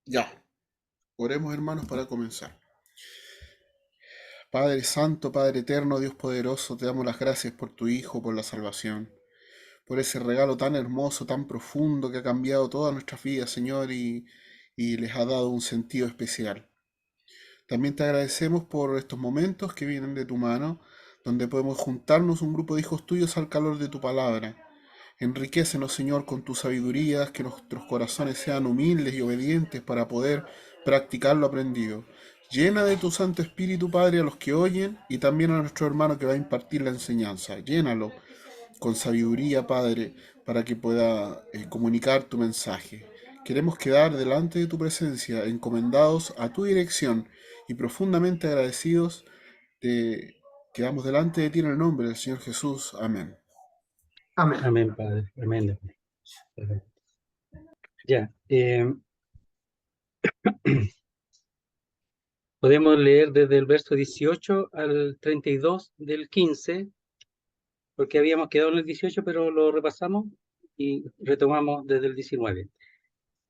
Ya, oremos hermanos para comenzar. Padre Santo, Padre Eterno, Dios poderoso, te damos las gracias por tu Hijo, por la salvación, por ese regalo tan hermoso, tan profundo que ha cambiado toda nuestra vida, Señor, y les ha dado un sentido especial. También te agradecemos por estos momentos que vienen de tu mano, donde podemos juntarnos un grupo de hijos tuyos al calor de tu palabra. Enriquécenos, Señor, con tu sabiduría, que nuestros corazones sean humildes y obedientes para poder practicar lo aprendido. Llena de tu Santo Espíritu, Padre, a los que oyen y también a nuestro hermano que va a impartir la enseñanza. Llénalo con sabiduría, Padre, para que pueda comunicar tu mensaje. Queremos quedar delante de tu presencia, encomendados a tu dirección y profundamente agradecidos. Te quedamos delante de ti en el nombre del Señor Jesús. Amén. Amén. Amén, Padre. Amén. Padre. Ya. Podemos leer desde el verso 18 al 32 del 15, porque habíamos quedado en el 18, pero lo repasamos y retomamos desde el 19.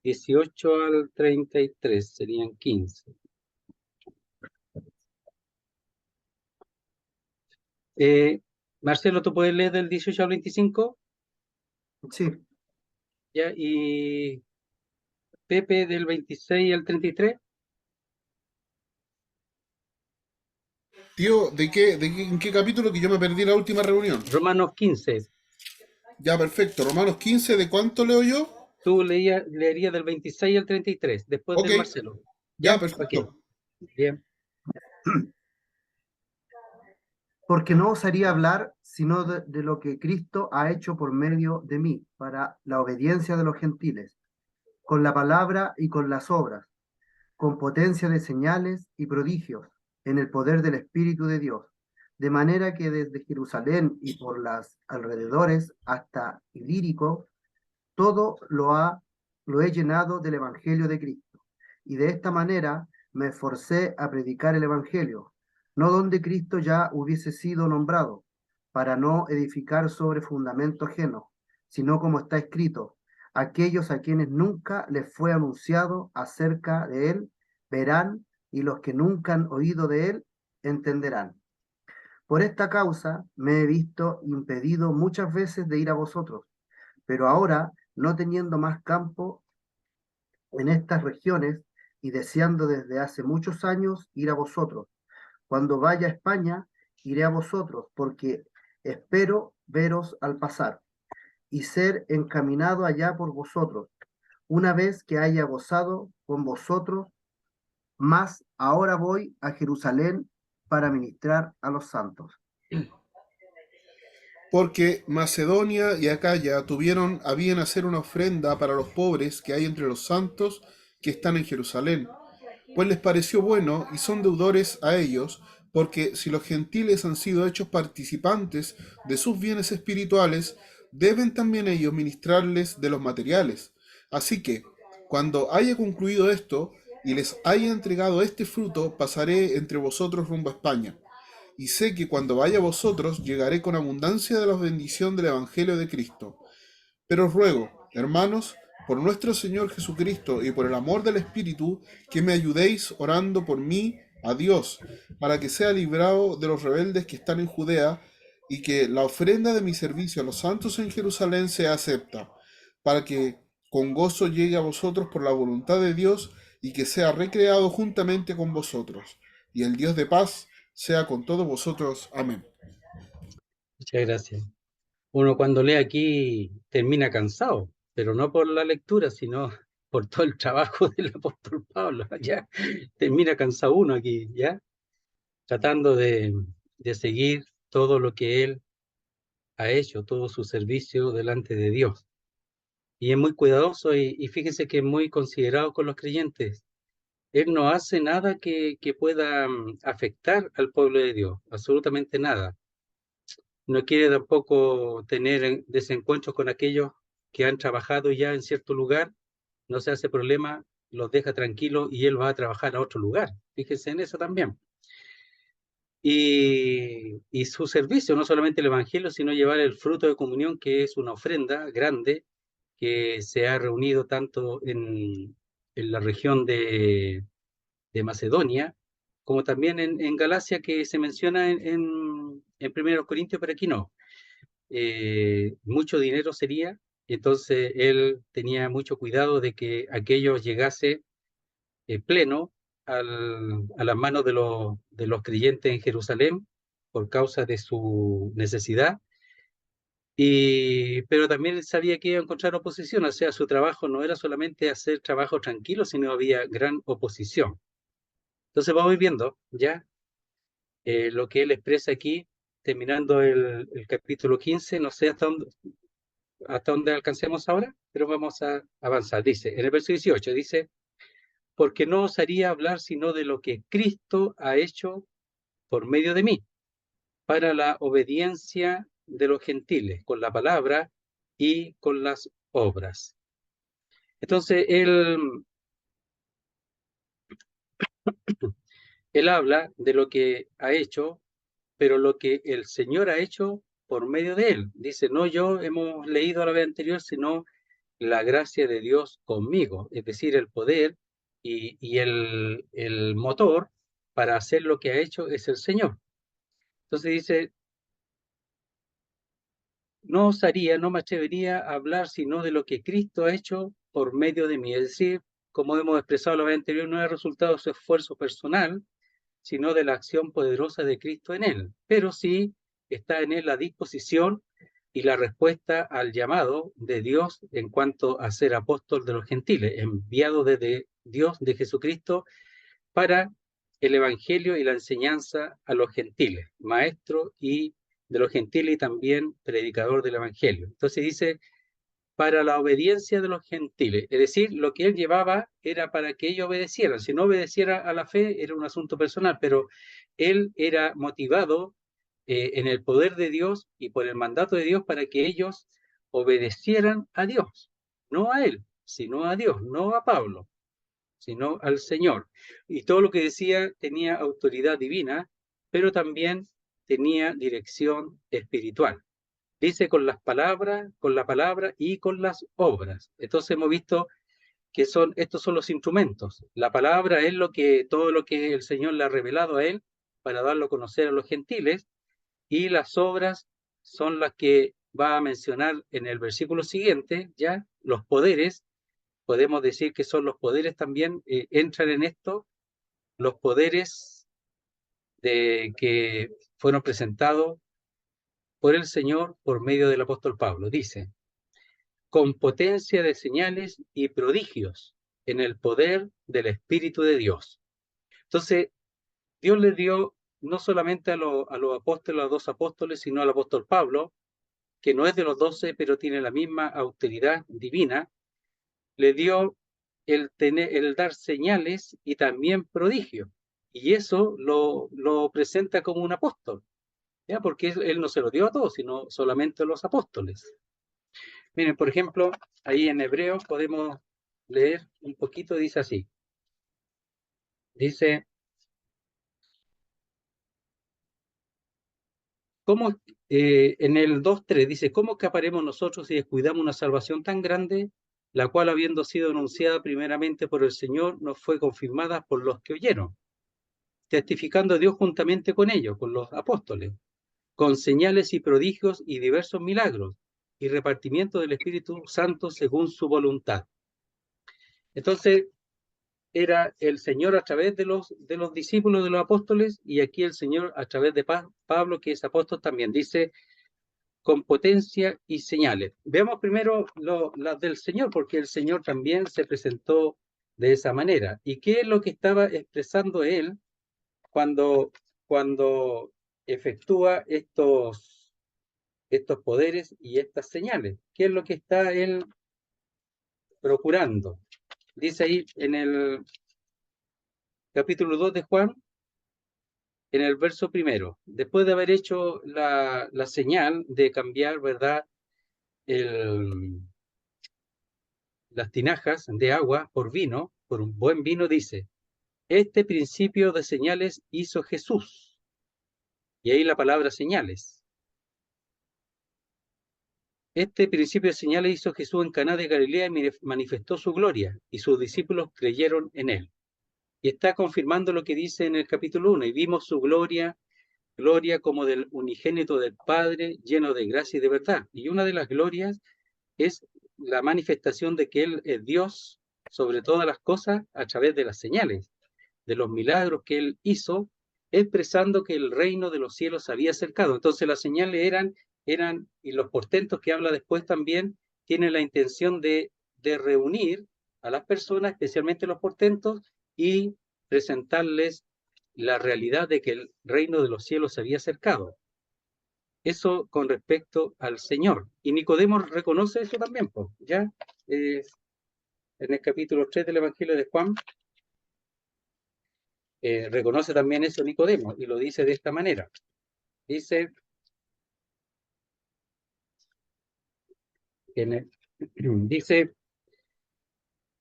18 al 33 serían 15. Marcelo, ¿tú puedes leer del 18 al 25? Sí, ¿Ya? Y Pepe del 26 al 33. Tío, en qué capítulo que yo me perdí la última reunión? Romanos 15. Ya, perfecto. Romanos 15, ¿de cuánto leo yo? Tú leerías del 26 al 33, después Ok, del Marcelo. ya, ¿Ya? Ok. perfecto. Bien. porque no osaría hablar sino de lo que Cristo ha hecho por medio de mí para la obediencia de los gentiles, con la palabra y con las obras, con potencia de señales y prodigios, en el poder del Espíritu de Dios, de manera que desde Jerusalén y por las alrededores hasta Ilírico, todo lo he llenado del Evangelio de Cristo. Y de esta manera me esforcé a predicar el Evangelio, no donde Cristo ya hubiese sido nombrado, para no edificar sobre fundamento ajeno, sino como está escrito, aquellos a quienes nunca les fue anunciado acerca de él, verán, y los que nunca han oído de él, entenderán. Por esta causa me he visto impedido muchas veces de ir a vosotros, pero ahora, no teniendo más campo en estas regiones y deseando desde hace muchos años ir a vosotros, cuando vaya a España, iré a vosotros, porque espero veros al pasar y ser encaminado allá por vosotros, una vez que haya gozado con vosotros, mas ahora voy a Jerusalén para ministrar a los santos. Porque Macedonia y Acaya tuvieron a bien hacer una ofrenda para los pobres que hay entre los santos que están en Jerusalén, pues les pareció bueno y son deudores a ellos, porque si los gentiles han sido hechos participantes de sus bienes espirituales, deben también ellos ministrarles de los materiales. Así que, cuando haya concluido esto y les haya entregado este fruto, pasaré entre vosotros rumbo a España. Y sé que cuando vaya a vosotros llegaré con abundancia de la bendición del Evangelio de Cristo. Pero os ruego, hermanos, por nuestro Señor Jesucristo y por el amor del Espíritu, que me ayudéis orando por mí a Dios, para que sea librado de los rebeldes que están en Judea, y que la ofrenda de mi servicio a los santos en Jerusalén sea acepta, para que con gozo llegue a vosotros por la voluntad de Dios, y que sea recreado juntamente con vosotros. Y el Dios de paz sea con todos vosotros. Amén. Muchas gracias. Uno cuando lee aquí termina cansado, pero no por la lectura, sino por todo el trabajo del apóstol Pablo. Ya termina cansado uno aquí, ya tratando de seguir todo lo que él ha hecho, todo su servicio delante de Dios. Y es muy cuidadoso y fíjense que es muy considerado con los creyentes. Él no hace nada que pueda afectar al pueblo de Dios, absolutamente nada. No quiere tampoco tener desencuentros con aquellos que han trabajado ya en cierto lugar, no se hace problema, los deja tranquilos y él va a trabajar a otro lugar. Fíjense en eso también. Y su servicio, no solamente el Evangelio, sino llevar el fruto de comunión, que es una ofrenda grande que se ha reunido tanto en la región de Macedonia, como también en Galacia, que se menciona en 1 Corintios, pero aquí no. Mucho dinero sería, entonces él tenía mucho cuidado de que aquello llegase pleno a las manos de los creyentes en Jerusalén por causa de su necesidad. Pero también él sabía que iba a encontrar oposición, o sea, su trabajo no era solamente hacer trabajo tranquilo, sino había gran oposición. Entonces vamos viendo ya lo que él expresa aquí, terminando el capítulo 15, no sé hasta dónde alcancemos ahora, pero vamos a avanzar. Dice, en el verso 18, dice, porque no osaría hablar sino de lo que Cristo ha hecho por medio de mí, para la obediencia de los gentiles, con la palabra y con las obras. Entonces, él habla de lo que ha hecho, pero lo que el Señor ha hecho por medio de él. Dice, no yo hemos leído a la vez anterior, sino la gracia de Dios conmigo, es decir, el poder y el motor para hacer lo que ha hecho es el Señor. Entonces dice, no osaría, no me atrevería a hablar sino de lo que Cristo ha hecho por medio de mí. Es decir, como hemos expresado la vez anterior, no es resultado de su esfuerzo personal, sino de la acción poderosa de Cristo en él. Pero sí está en él la disposición y la respuesta al llamado de Dios en cuanto a ser apóstol de los gentiles, enviado desde Dios de Jesucristo para el evangelio y la enseñanza a los gentiles, maestro y de los gentiles y también predicador del evangelio. Entonces dice, para la obediencia de los gentiles, es decir, lo que él llevaba era para que ellos obedecieran. Si no obedeciera a la fe era un asunto personal, pero él era motivado en el poder de Dios y por el mandato de Dios para que ellos obedecieran a Dios, no a él, sino a Dios, no a Pablo, sino al Señor. Y todo lo que decía tenía autoridad divina, pero también tenía dirección espiritual. Dice con las palabras, con la palabra y con las obras. Entonces hemos visto que estos son los instrumentos. La palabra es todo lo que el Señor le ha revelado a él para darlo a conocer a los gentiles, y las obras son las que va a mencionar en el versículo siguiente, ya los poderes, podemos decir que son los poderes también, entran en esto, los poderes que fueron presentados por el Señor por medio del apóstol Pablo. Dice, con potencia de señales y prodigios en el poder del Espíritu de Dios. Entonces, Dios le dio no solamente a los apóstoles, a los 12 apóstoles, sino al apóstol Pablo, que no es de los 12, pero tiene la misma autoridad divina, le dio el dar señales y también prodigios. Y eso lo presenta como un apóstol, ¿ya? Porque él no se lo dio a todos, sino solamente a los apóstoles. Miren, por ejemplo, ahí en Hebreos podemos leer un poquito, dice así. Dice, ¿cómo, en el 2:3 dice, ¿cómo escaparemos nosotros si descuidamos una salvación tan grande, la cual habiendo sido anunciada primeramente por el Señor, nos fue confirmada por los que oyeron, testificando a Dios juntamente con ellos, con los apóstoles, con señales y prodigios y diversos milagros, y repartimiento del Espíritu Santo según su voluntad? Entonces, era el Señor a través de los discípulos de los apóstoles, y aquí el Señor a través de Pablo, que es apóstol también, dice con potencia y señales. Veamos primero las del Señor, porque el Señor también se presentó de esa manera. ¿Y qué es lo que estaba expresando él cuando efectúa estos poderes y estas señales? ¿Qué es lo que está él procurando? Dice ahí en el capítulo 2 de Juan, en el verso primero, después de haber hecho la señal de cambiar, ¿verdad?, las tinajas de agua por vino, por un buen vino, dice, este principio de señales hizo Jesús. Y ahí la palabra señales. Este principio de señales hizo Jesús en Caná de Galilea y manifestó su gloria, y sus discípulos creyeron en él. Y está confirmando lo que dice en el capítulo 1, y vimos su gloria, gloria como del unigénito del Padre, lleno de gracia y de verdad. Y una de las glorias es la manifestación de que Él es Dios sobre todas las cosas a través de las señales, de los milagros que Él hizo, expresando que el reino de los cielos se había acercado. Entonces las señales eran, y los portentos que habla después también, tienen la intención de reunir a las personas, especialmente los portentos, y presentarles la realidad de que el reino de los cielos se había acercado. Eso con respecto al Señor. Y Nicodemo reconoce eso también, pues, ¿ya? En el capítulo 3 del Evangelio de Juan, reconoce también eso Nicodemo, y lo dice de esta manera. Dice, dice,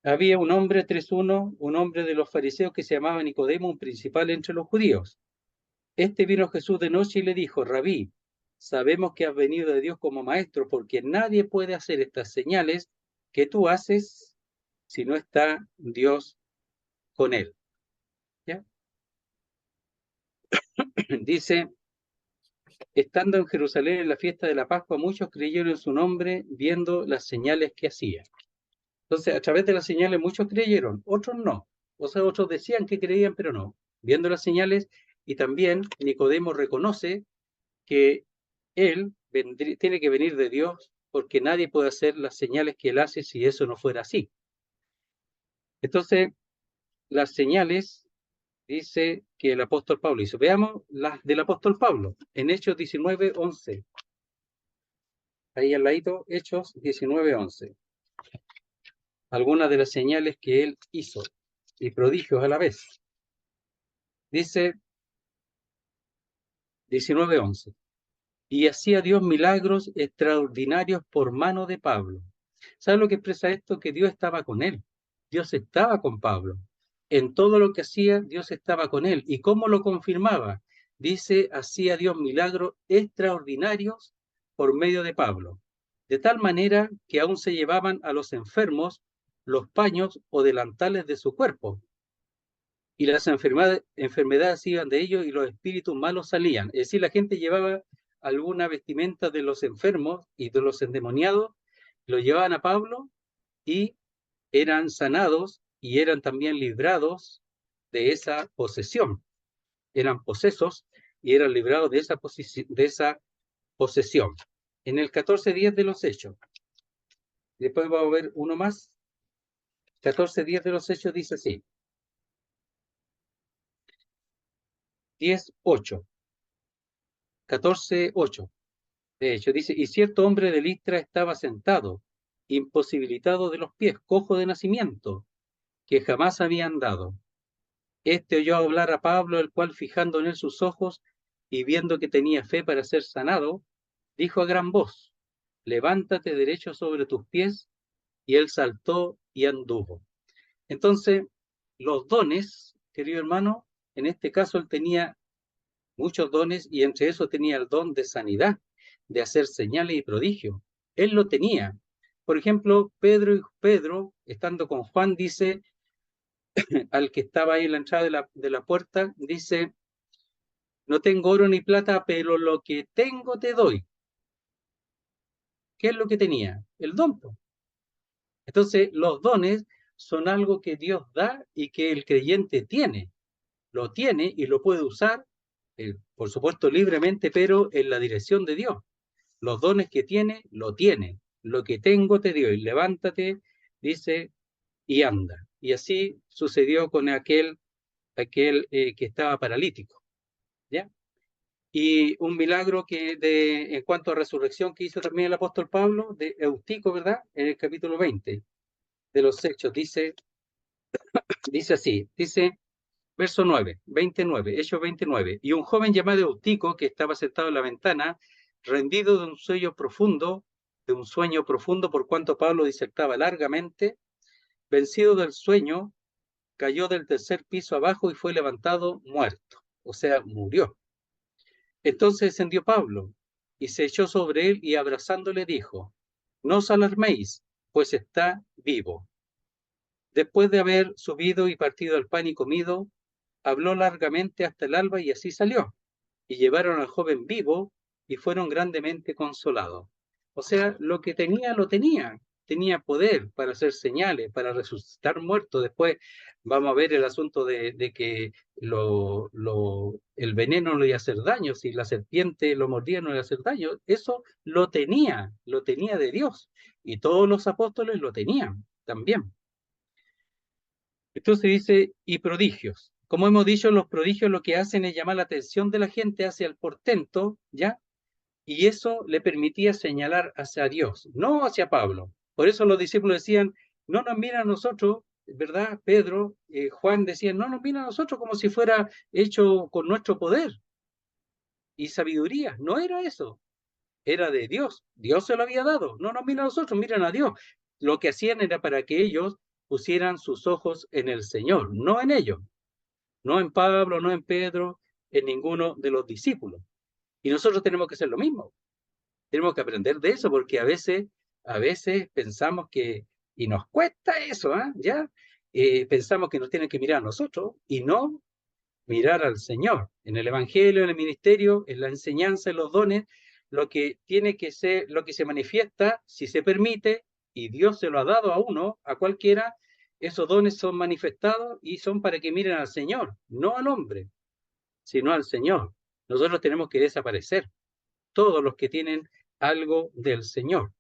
había un hombre 3:1, un hombre de los fariseos que se llamaba Nicodemo, un principal entre los judíos. Este vino a Jesús de noche y le dijo, Rabí, sabemos que has venido de Dios como maestro, porque nadie puede hacer estas señales que tú haces si no está Dios con él. ¿Ya? Dice, estando en Jerusalén en la fiesta de la Pascua, muchos creyeron en su nombre viendo las señales que hacía. Entonces, a través de las señales muchos creyeron, otros no. O sea, otros decían que creían, pero no. Viendo las señales, y también Nicodemo reconoce que él tiene que venir de Dios, porque nadie puede hacer las señales que él hace si eso no fuera así. Entonces, las señales, dice que el apóstol Pablo hizo. Veamos las del apóstol Pablo, en Hechos 19:11. Ahí al ladito, Hechos 19:11. Algunas de las señales que él hizo, y prodigios a la vez. Dice 19:11. Y hacía Dios milagros extraordinarios por mano de Pablo. ¿Sabe lo que expresa esto? Que Dios estaba con él. Dios estaba con Pablo. En todo lo que hacía, Dios estaba con él. ¿Y cómo lo confirmaba? Dice, hacía Dios milagros extraordinarios por medio de Pablo. De tal manera que aún se llevaban a los enfermos los paños o delantales de su cuerpo. Y las enfermedades iban de ellos y los espíritus malos salían. Es decir, la gente llevaba alguna vestimenta de los enfermos y de los endemoniados, lo llevaban a Pablo y eran sanados y eran también librados de esa posesión. Eran posesos y eran librados de esa posesión. En el 14:10 de los Hechos, después vamos a ver uno más, 14:10 de los Hechos dice así, 10:8, 14:8. De hecho, dice, y cierto hombre de Listra estaba sentado, imposibilitado de los pies, cojo de nacimiento, que jamás había andado. Este oyó hablar a Pablo, el cual, fijando en él sus ojos y viendo que tenía fe para ser sanado, dijo a gran voz, levántate derecho sobre tus pies, y él saltó y anduvo. Entonces, los dones, querido hermano, en este caso él tenía muchos dones y entre esos tenía el don de sanidad, de hacer señales y prodigios. Él lo tenía. Por ejemplo, Pedro, estando con Juan, dice al que estaba ahí en la entrada de la puerta, dice, no tengo oro ni plata, pero lo que tengo te doy. ¿Qué es lo que tenía? El don. Entonces, los dones son algo que Dios da y que el creyente tiene. Lo tiene y lo puede usar, por supuesto, libremente, pero en la dirección de Dios. Los dones que tiene, lo tiene. Lo que tengo te dio, y levántate, dice, y anda. Y así sucedió con aquel que estaba paralítico. ¿Ya? Y un milagro en cuanto a resurrección que hizo también el apóstol Pablo, de Eutico, ¿verdad? En el capítulo 20 de los Hechos, dice así, dice, verso 9, 29, Hechos 29. Y un joven llamado Eutico, que estaba sentado en la ventana, rendido de un sueño profundo, por cuanto Pablo disertaba largamente, vencido del sueño, cayó del tercer piso abajo y fue levantado muerto, o sea, murió. Entonces descendió Pablo y se echó sobre él y abrazándole dijo, no os alarméis, pues está vivo. Después de haber subido y partido el pan y comido, habló largamente hasta el alba y así salió. Y llevaron al joven vivo y fueron grandemente consolados. O sea, lo que tenía, lo tenía. Tenía poder para hacer señales, para resucitar muertos. Después vamos a ver el asunto de que el veneno no le iba a hacer daño, si la serpiente lo mordía no le iba a hacer daño. Eso lo tenía de Dios. Y todos los apóstoles lo tenían también. Entonces dice, y prodigios. Como hemos dicho, los prodigios lo que hacen es llamar la atención de la gente hacia el portento, ¿ya? Y eso le permitía señalar hacia Dios, no hacia Pablo. Por eso los discípulos decían, no nos mira a nosotros, ¿verdad? Pedro, Juan decían, no nos mira a nosotros como si fuera hecho con nuestro poder y sabiduría. No era eso, era de Dios. Dios se lo había dado. No nos mira a nosotros, miran a Dios. Lo que hacían era para que ellos pusieran sus ojos en el Señor, no en ellos. No en Pablo, no en Pedro, en ninguno de los discípulos. Y nosotros tenemos que hacer lo mismo. Tenemos que aprender de eso porque a veces pensamos que, y nos cuesta eso, ¿ya? Pensamos que nos tienen que mirar a nosotros y no mirar al Señor. En el Evangelio, en el ministerio, en la enseñanza, en los dones, lo que tiene que ser, lo que se manifiesta, si se permite, y Dios se lo ha dado a uno, a cualquiera, esos dones son manifestados y son para que miren al Señor, no al hombre, sino al Señor. Nosotros tenemos que desaparecer, todos los que tienen algo del Señor.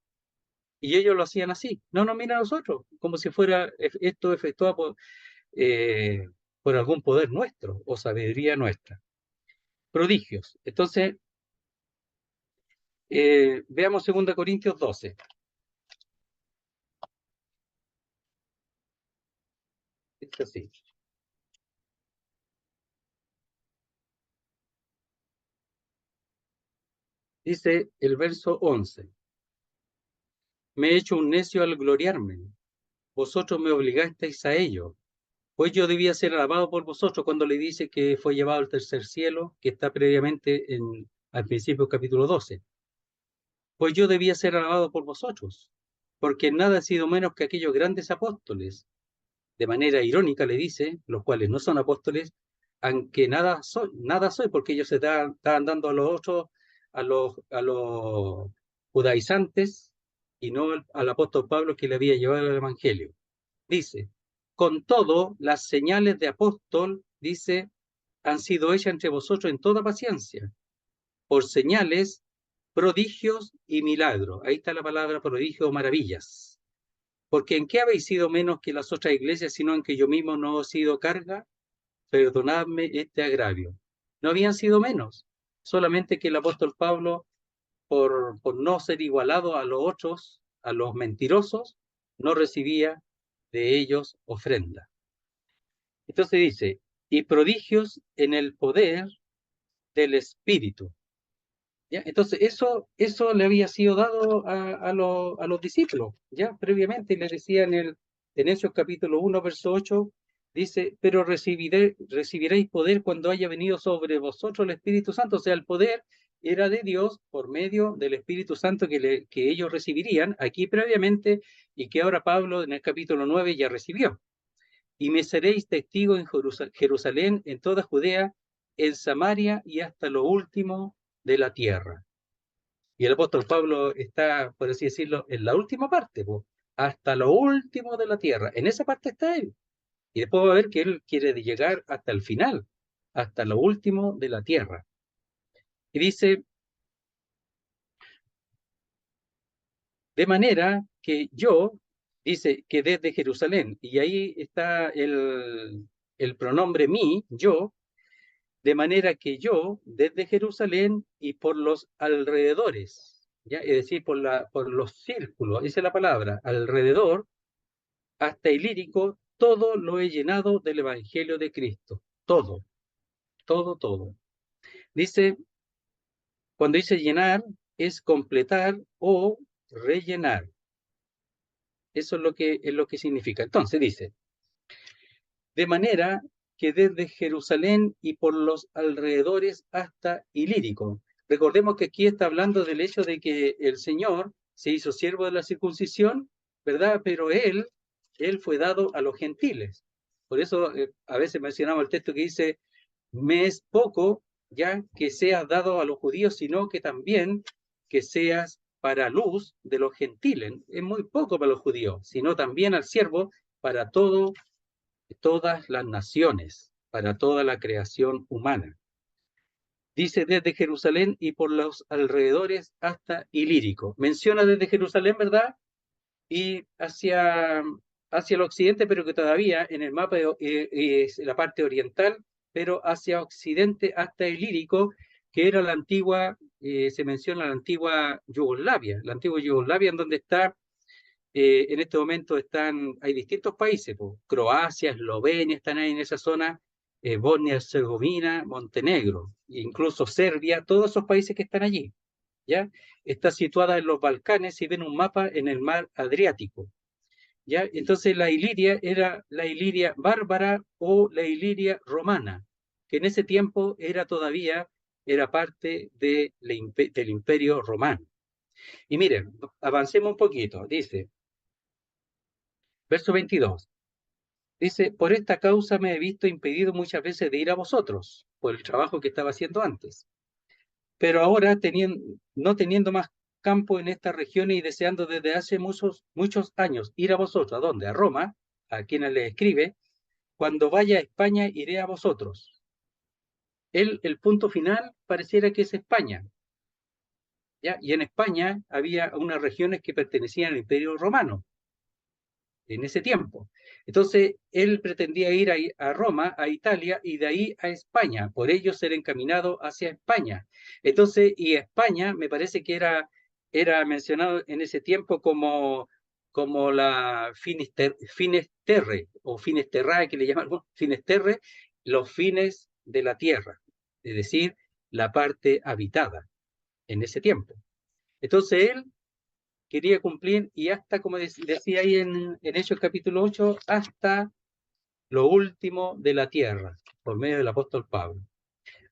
Y ellos lo hacían así, no nos miran a nosotros, como si fuera esto efectuado por algún poder nuestro o sabiduría nuestra. Prodigios. Entonces, veamos 2 Corintios 12. Es así. Dice el verso 11. Me he hecho un necio al gloriarme. Vosotros me obligasteis a ello. Pues yo debía ser alabado por vosotros cuando le dice que fue llevado al tercer cielo, que está previamente al principio del capítulo 12. Pues yo debía ser alabado por vosotros, porque nada he sido menos que aquellos grandes apóstoles. De manera irónica le dice, los cuales no son apóstoles, aunque nada soy, porque ellos se estaban dando a los otros, a los judaizantes, y no al apóstol Pablo que le había llevado el evangelio. Dice, con todo, las señales de apóstol, dice, han sido hechas entre vosotros en toda paciencia, por señales, prodigios y milagros. Ahí está la palabra prodigio o maravillas. Porque ¿en qué habéis sido menos que las otras iglesias, sino en que yo mismo no os he sido carga? Perdonadme este agravio. No habían sido menos, solamente que el apóstol Pablo, por no ser igualado a los otros, a los mentirosos, no recibía de ellos ofrenda. Entonces dice, y prodigios en el poder del Espíritu. ¿Ya? Entonces eso le había sido dado a los discípulos, ya previamente les decía en Hechos capítulo 1, verso 8, dice, pero recibiréis poder cuando haya venido sobre vosotros el Espíritu Santo. O sea, el poder era de Dios por medio del Espíritu Santo que ellos recibirían aquí previamente y que ahora Pablo en el capítulo 9 ya recibió. Y me seréis testigo en Jerusalén, en toda Judea, en Samaria y hasta lo último de la tierra. Y el apóstol Pablo está, por así decirlo, en la última parte, hasta lo último de la tierra. En esa parte está él. Y después va a ver que él quiere llegar hasta el final, hasta lo último de la tierra. Y dice, de manera que yo, dice que desde Jerusalén, y ahí está el pronombre mí, yo, de manera que yo, desde Jerusalén y por los alrededores, ¿ya? Es decir, por los círculos, esa es la palabra, alrededor, hasta Ilírico, todo lo he llenado del Evangelio de Cristo. Todo, todo, todo. Dice, cuando dice llenar, es completar o rellenar. Eso es lo que significa. Entonces dice, de manera que desde Jerusalén y por los alrededores hasta Ilírico. Recordemos que aquí está hablando del hecho de que el Señor se hizo siervo de la circuncisión, ¿verdad? Pero él fue dado a los gentiles. Por eso a veces mencionamos el texto que dice, me es poco ya que seas dado a los judíos, sino que también que seas para luz de los gentiles. Es muy poco para los judíos, sino también al siervo para todas las naciones, para toda la creación humana. Dice desde Jerusalén y por los alrededores hasta Ilírico. Menciona desde Jerusalén, ¿verdad? Y hacia el occidente, pero que todavía en el mapa es la parte oriental, pero hacia occidente hasta Ilírico, que era la antigua, se menciona la antigua Yugoslavia en donde está, en este momento hay distintos países, pues, Croacia, Eslovenia, están ahí en esa zona, Bosnia-Herzegovina, Montenegro, incluso Serbia, todos esos países que están allí, ¿ya? Está situada en los Balcanes, si ven un mapa, en el mar Adriático, ¿ya? Entonces la Iliria era la Iliria bárbara o la Iliria romana, que en ese tiempo era parte del Imperio Romano. Y miren, avancemos un poquito, dice, verso 22. Dice, por esta causa me he visto impedido muchas veces de ir a vosotros, por el trabajo que estaba haciendo antes. Pero ahora, no teniendo más campo en estas regiones y deseando desde hace muchos años ir a vosotros, ¿a dónde? A Roma, a quienes le escribe, cuando vaya a España iré a vosotros. El punto final pareciera que es España, ¿ya? Y en España había unas regiones que pertenecían al Imperio Romano en ese tiempo. Entonces, él pretendía ir a Roma, a Italia, y de ahí a España, por ello ser encaminado hacia España. Entonces, y España me parece que era mencionado en ese tiempo como la Finisterre, o Finisterrae, que le llaman Finisterre, los fines de la tierra, es decir, la parte habitada en ese tiempo. Entonces, él quería cumplir y hasta, como decía ahí en Hechos capítulo 8, hasta lo último de la tierra, por medio del apóstol Pablo.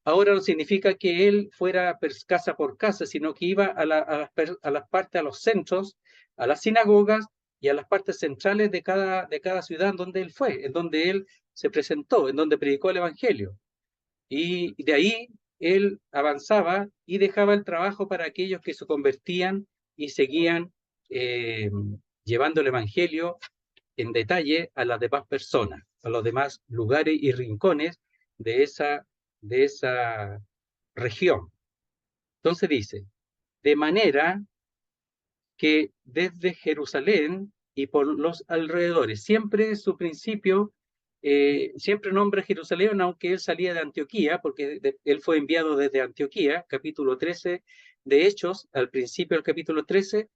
Ahora no significa que él fuera casa por casa, sino que iba a las partes, a los centros, a las sinagogas y a las partes centrales de cada ciudad en donde él fue, en donde él se presentó, en donde predicó el evangelio. Y de ahí él avanzaba y dejaba el trabajo para aquellos que se convertían y seguían eh, llevando el evangelio en detalle a las demás personas, a los demás lugares y rincones de esa región. Entonces dice, de manera que desde Jerusalén y por los alrededores, siempre su principio, siempre nombra Jerusalén, aunque él salía de Antioquía, porque él fue enviado desde Antioquía, capítulo 13 de Hechos, al principio del capítulo 13,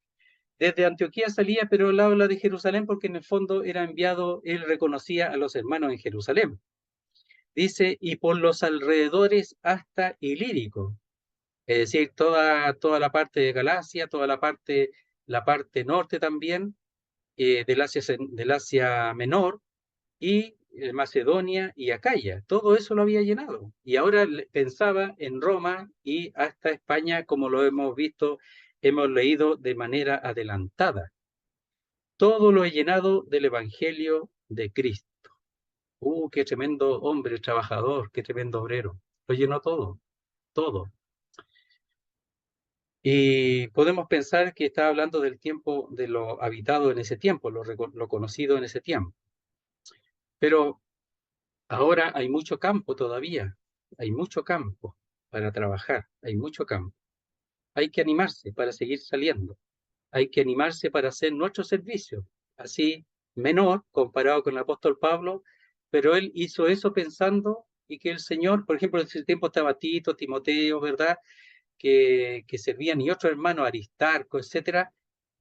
desde Antioquía salía, pero él habla de Jerusalén porque en el fondo era enviado, él reconocía a los hermanos en Jerusalén. Dice, y por los alrededores hasta Ilírico, es decir, toda la parte de Galacia, la parte norte también, del Asia Menor, y Macedonia y Acaya. Todo eso lo había llenado. Y ahora pensaba en Roma y hasta España, como lo hemos visto, hemos leído de manera adelantada. Todo lo he llenado del Evangelio de Cristo. Qué tremendo hombre trabajador, qué tremendo obrero. Lo llenó todo, todo. Y podemos pensar que está hablando del tiempo, de lo habitado en ese tiempo, lo conocido en ese tiempo. Pero ahora hay mucho campo todavía, hay mucho campo para trabajar, hay mucho campo. Hay que animarse para seguir saliendo, hay que animarse para hacer nuestro servicio, así menor comparado con el apóstol Pablo, pero él hizo eso pensando y que el Señor, por ejemplo, en ese tiempo estaba Tito, Timoteo, ¿verdad? Que servían, y otros hermanos, Aristarco, etcétera,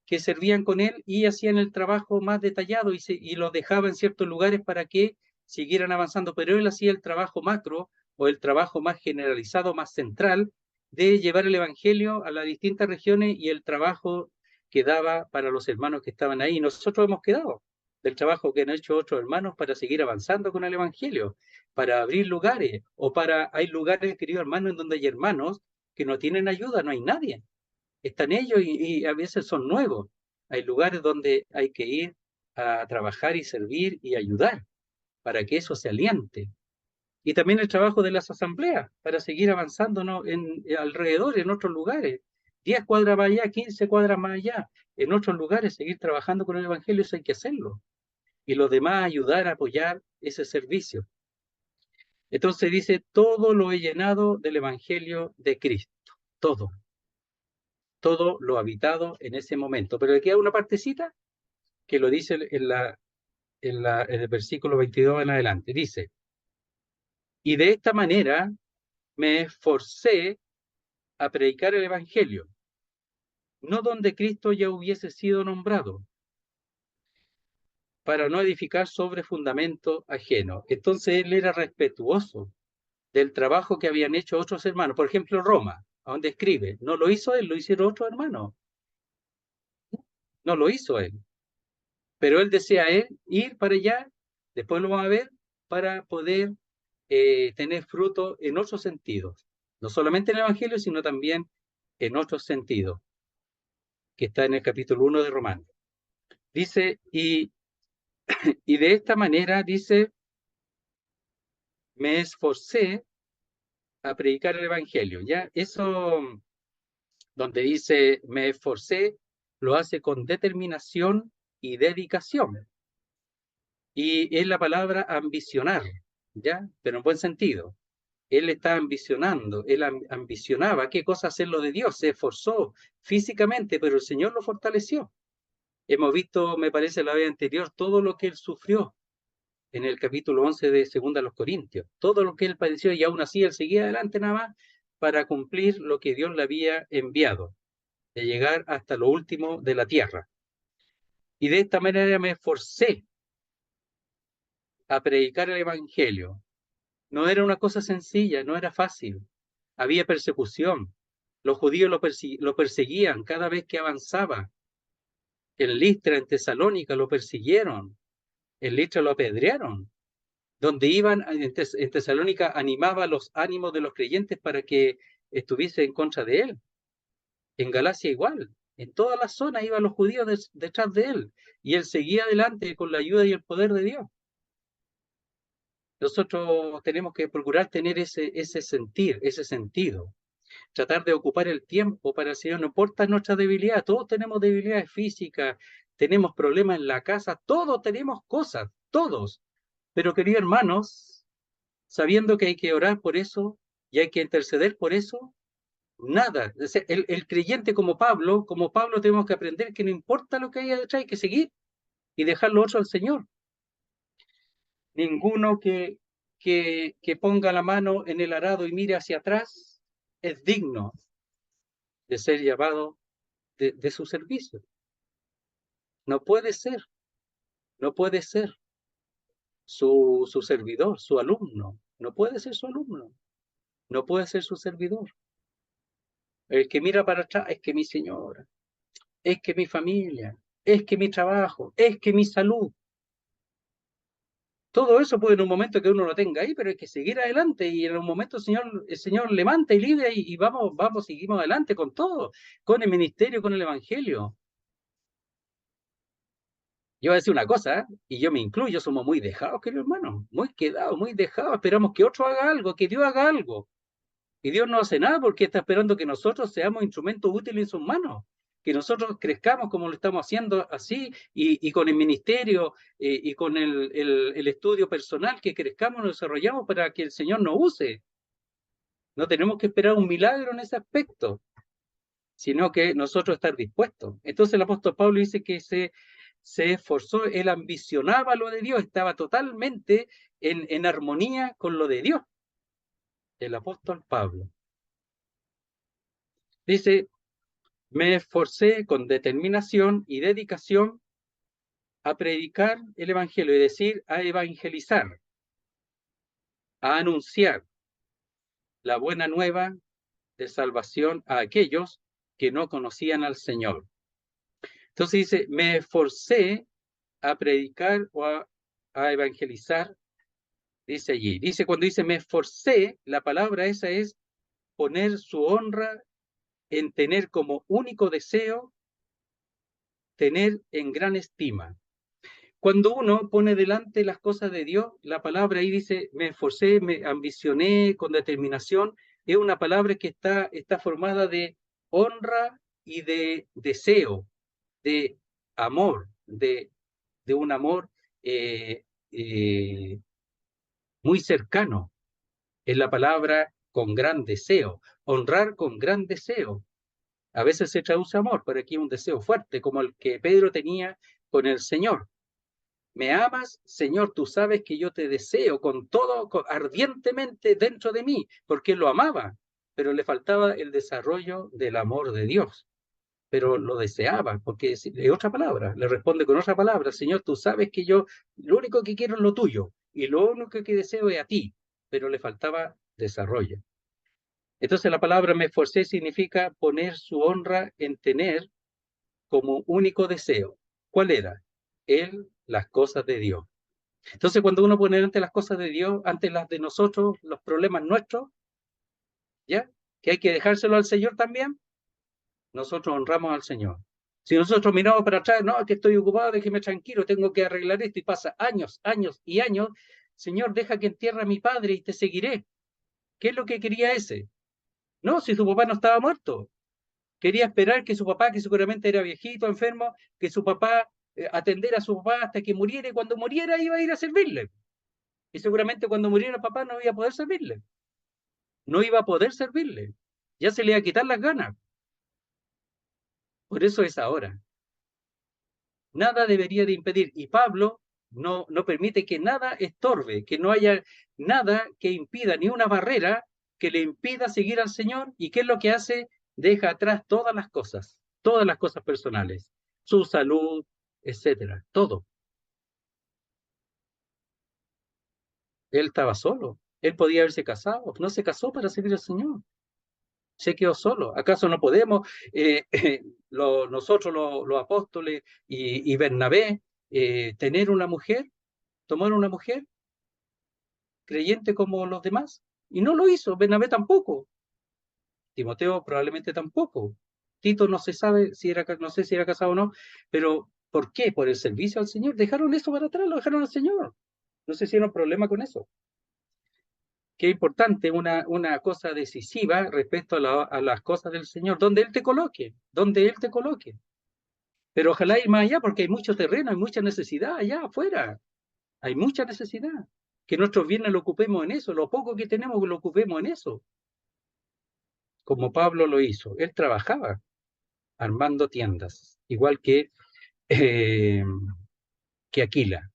que servían con él y hacían el trabajo más detallado y los dejaba en ciertos lugares para que siguieran avanzando, pero él hacía el trabajo macro o el trabajo más generalizado, más central, de llevar el evangelio a las distintas regiones y el trabajo que daba para los hermanos que estaban ahí. Nosotros hemos quedado del trabajo que han hecho otros hermanos para seguir avanzando con el evangelio, para abrir lugares, hay lugares, queridos hermanos, en donde hay hermanos que no tienen ayuda, no hay nadie. están ellos y a veces son nuevos. Hay lugares donde hay que ir a trabajar y servir y ayudar para que eso se aliente. Y también el trabajo de las asambleas para seguir avanzando, ¿no? Alrededor, en otros lugares. 10 cuadras más allá, 15 cuadras más allá, en otros lugares, seguir trabajando con el Evangelio, eso hay que hacerlo. Y los demás ayudar a apoyar ese servicio. Entonces dice, todo lo he llenado del Evangelio de Cristo. Todo. Todo lo habitado en ese momento. Pero le queda una partecita que lo dice en el versículo 22 en adelante. Dice, y de esta manera me esforcé a predicar el Evangelio, no donde Cristo ya hubiese sido nombrado, para no edificar sobre fundamento ajeno. Entonces él era respetuoso del trabajo que habían hecho otros hermanos. Por ejemplo, Roma, a donde escribe, no lo hizo él, lo hicieron otros hermanos. No lo hizo él. Pero él desea ir para allá, después lo van a ver, para poder tener fruto en otros sentidos. No solamente en el Evangelio, sino también en otros sentidos, que está en el capítulo 1 de Romanos. Dice, y de esta manera, dice, me esforcé a predicar el Evangelio. Ya, eso donde dice, me esforcé, lo hace con determinación y dedicación. Y es la palabra ambicionar, ¿ya? Pero en buen sentido. Él está ambicionando, él ambicionaba qué cosa hacer lo de Dios, se esforzó físicamente, pero el Señor lo fortaleció. Hemos visto, me parece, la vez anterior, todo lo que él sufrió en el capítulo 11 de 2 a los Corintios, todo lo que él padeció y aún así él seguía adelante nada más para cumplir lo que Dios le había enviado, de llegar hasta lo último de la tierra. Y de esta manera me esforcé a predicar el Evangelio. No era una cosa sencilla, no era fácil. Había persecución. Los judíos lo perseguían cada vez que avanzaba. En Listra, en Tesalónica, lo persiguieron. En Listra lo apedrearon. Donde iban, en Tesalónica, animaba los ánimos de los creyentes para que estuviese en contra de él. En Galacia igual. En todas las zonas iban los judíos detrás de él. Y él seguía adelante con la ayuda y el poder de Dios. Nosotros tenemos que procurar tener ese sentir, ese sentido. Tratar de ocupar el tiempo para el Señor, no importa nuestra debilidad, todos tenemos debilidades físicas, tenemos problemas en la casa, todos tenemos cosas, todos. Pero queridos hermanos, sabiendo que hay que orar por eso y hay que interceder por eso, nada. El creyente como Pablo tenemos que aprender que no importa lo que haya detrás, hay que seguir y dejar lo otro al Señor. Ninguno que ponga la mano en el arado y mire hacia atrás es digno de ser llamado de su servicio. No puede ser, no puede ser su servidor, su alumno. No puede ser su alumno, no puede ser su servidor. El que mira para atrás es que mi señora, es que mi familia, es que mi trabajo, es que mi salud. Todo eso puede en un momento que uno lo tenga ahí, pero hay que seguir adelante y en un momento el Señor levanta y libre y vamos, seguimos adelante con todo, con el ministerio, con el evangelio. Yo voy a decir una cosa, y yo me incluyo, somos muy dejados, queridos hermanos, muy quedados, muy dejados, esperamos que otro haga algo, que Dios haga algo. Y Dios no hace nada porque está esperando que nosotros seamos instrumentos útiles en sus manos, que nosotros crezcamos como lo estamos haciendo así, y con el ministerio y con el estudio personal, que crezcamos, nos desarrollamos para que el Señor nos use. No tenemos que esperar un milagro en ese aspecto, sino que nosotros estar dispuestos. Entonces el apóstol Pablo dice que se esforzó, él ambicionaba lo de Dios, estaba totalmente en armonía con lo de Dios. El apóstol Pablo dice, me esforcé con determinación y dedicación a predicar el evangelio, es decir, a evangelizar, a anunciar la buena nueva de salvación a aquellos que no conocían al Señor. Entonces dice, me esforcé a predicar o a evangelizar, dice allí. Dice, cuando dice me esforcé, la palabra esa es poner su honra en tener como único deseo tener en gran estima. Cuando uno pone delante las cosas de Dios, la palabra ahí dice, me esforcé, me ambicioné con determinación, es una palabra que está formada de honra y de deseo, de amor, de un amor eh, eh, muy cercano. Es la palabra con gran deseo, honrar con gran deseo. A veces se traduce amor, pero aquí un deseo fuerte, como el que Pedro tenía con el Señor. ¿Me amas, Señor? Tú sabes que yo te deseo con todo, ardientemente dentro de mí, porque él lo amaba, pero le faltaba el desarrollo del amor de Dios. Pero lo deseaba, porque es otra palabra, le responde con otra palabra, Señor, tú sabes que yo lo único que quiero es lo tuyo, y lo único que deseo es a ti, pero le faltaba desarrollo. Entonces la palabra me esforcé significa poner su honra en tener como único deseo. ¿Cuál era? Él, las cosas de Dios. Entonces cuando uno pone ante las cosas de Dios, ante las de nosotros, los problemas nuestros, ¿ya? Que hay que dejárselo al Señor también, nosotros honramos al Señor. Si nosotros miramos para atrás, no, que estoy ocupado, déjeme tranquilo, tengo que arreglar esto, y pasa años, años y años, Señor, deja que entierre a mi padre y te seguiré. ¿Qué es lo que quería ese? No, si su papá no estaba muerto. Quería esperar que su papá, que seguramente era viejito, enfermo, que su papá atender a su papá hasta que muriera, y cuando muriera iba a ir a servirle. Y seguramente cuando muriera el papá no iba a poder servirle. No iba a poder servirle. Ya se le iba a quitar las ganas. Por eso es ahora. Nada debería de impedir. Y Pablo no permite que nada estorbe, que no haya nada que impida, ni una barrera que le impida seguir al Señor. ¿Y qué es lo que hace? Deja atrás todas las cosas personales, su salud, etcétera, todo. Él estaba solo. Él podía haberse casado, no se casó para servir al Señor. Se quedó solo. ¿Acaso no podemos, nosotros los apóstoles y Bernabé, tener una mujer, tomar una mujer creyente como los demás? Y no lo hizo, Bernabé tampoco, Timoteo probablemente tampoco, Tito no se sabe si era, no sé si era casado o no, pero ¿por qué? Por el servicio al Señor. Dejaron eso para atrás, lo dejaron al Señor. No sé si era un problema con eso. Qué importante, una cosa decisiva respecto a las cosas del Señor, donde Él te coloque, donde Él te coloque. Pero ojalá ir más allá, porque hay mucho terreno, hay mucha necesidad allá afuera, hay mucha necesidad. Que nuestros bienes lo ocupemos en eso, lo poco que tenemos lo ocupemos en eso, como Pablo lo hizo. Él trabajaba armando tiendas, igual eh, que Aquila,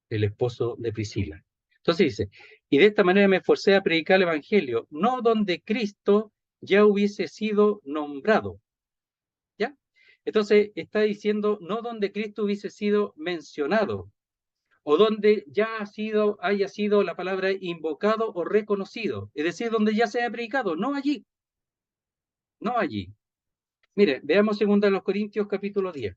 el esposo de Priscila. Entonces dice, y de esta manera me esforcé a predicar el Evangelio, no donde Cristo ya hubiese sido nombrado. ¿Ya? Entonces está diciendo, no donde Cristo hubiese sido mencionado, o donde ya haya sido la palabra invocado o reconocido, es decir, donde ya se haya predicado, no allí, no allí. Mire, veamos 2 Corintios capítulo 10.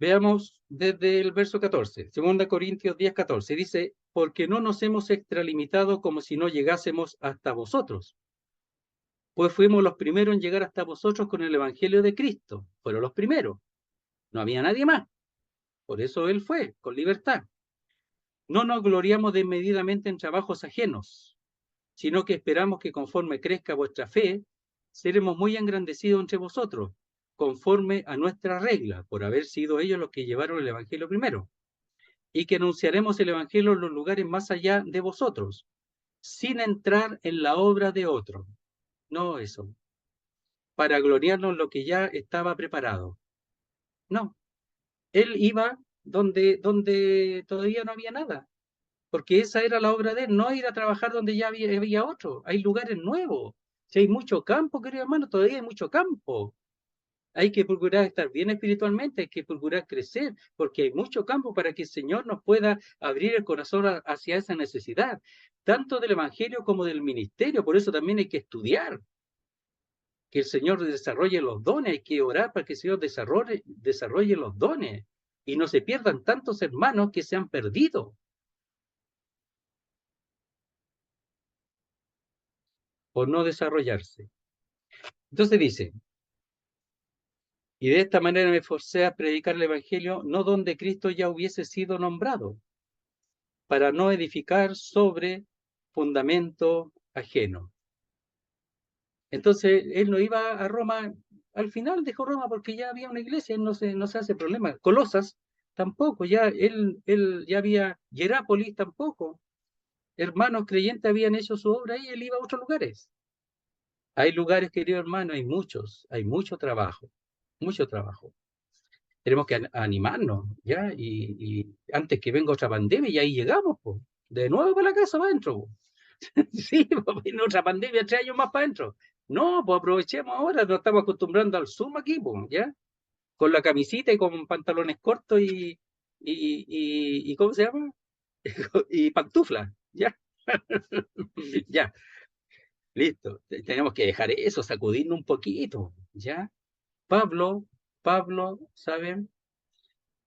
Veamos desde el verso 14, 2 Corintios 10, 14. Dice, porque no nos hemos extralimitado como si no llegásemos hasta vosotros, pues fuimos los primeros en llegar hasta vosotros con el Evangelio de Cristo. Fueron los primeros. No había nadie más. Por eso Él fue, con libertad. No nos gloriamos desmedidamente en trabajos ajenos, sino que esperamos que conforme crezca vuestra fe, seremos muy engrandecidos entre vosotros, conforme a nuestra regla, por haber sido ellos los que llevaron el Evangelio primero, y que anunciaremos el Evangelio en los lugares más allá de vosotros, sin entrar en la obra de otro. No eso, para gloriarnos en lo que ya estaba preparado. No, Él iba donde todavía no había nada, porque esa era la obra de Él, no ir a trabajar donde ya había otro. Hay lugares nuevos. Si hay mucho campo, querido hermano, todavía hay mucho campo. Hay que procurar estar bien espiritualmente, hay que procurar crecer, porque hay mucho campo para que el Señor nos pueda abrir el corazón hacia esa necesidad, tanto del Evangelio como del ministerio. Por eso también hay que estudiar, que el Señor desarrolle los dones, hay que orar para que el Señor desarrolle los dones. y no se pierdan tantos hermanos que se han perdido por no desarrollarse. Entonces dice, y de esta manera me forcé a predicar el Evangelio, no donde Cristo ya hubiese sido nombrado, para no edificar sobre fundamento ajeno. Entonces, él no iba a Roma, al final dejó Roma porque ya había una iglesia, él no se hace problema. Colosas tampoco, ya él ya había, Hierápolis tampoco. Hermanos creyentes habían hecho su obra y él iba a otros lugares. Hay lugares, querido hermano, hay mucho trabajo, mucho trabajo. Tenemos que animarnos, ¿ya? Y antes que venga otra pandemia, y ahí llegamos, pues. De nuevo para la casa, para adentro, po. Sí, pues viene otra pandemia, 3 años más para adentro. No, pues aprovechemos ahora, nos estamos acostumbrando al Zoom aquí, pues, ¿ya? Con la camisita y con pantalones cortos y ¿cómo se llama? Y pantuflas, ¿ya? Ya, listo. Tenemos que dejar eso, sacudirnos un poquito, ¿ya? Pablo, ¿saben?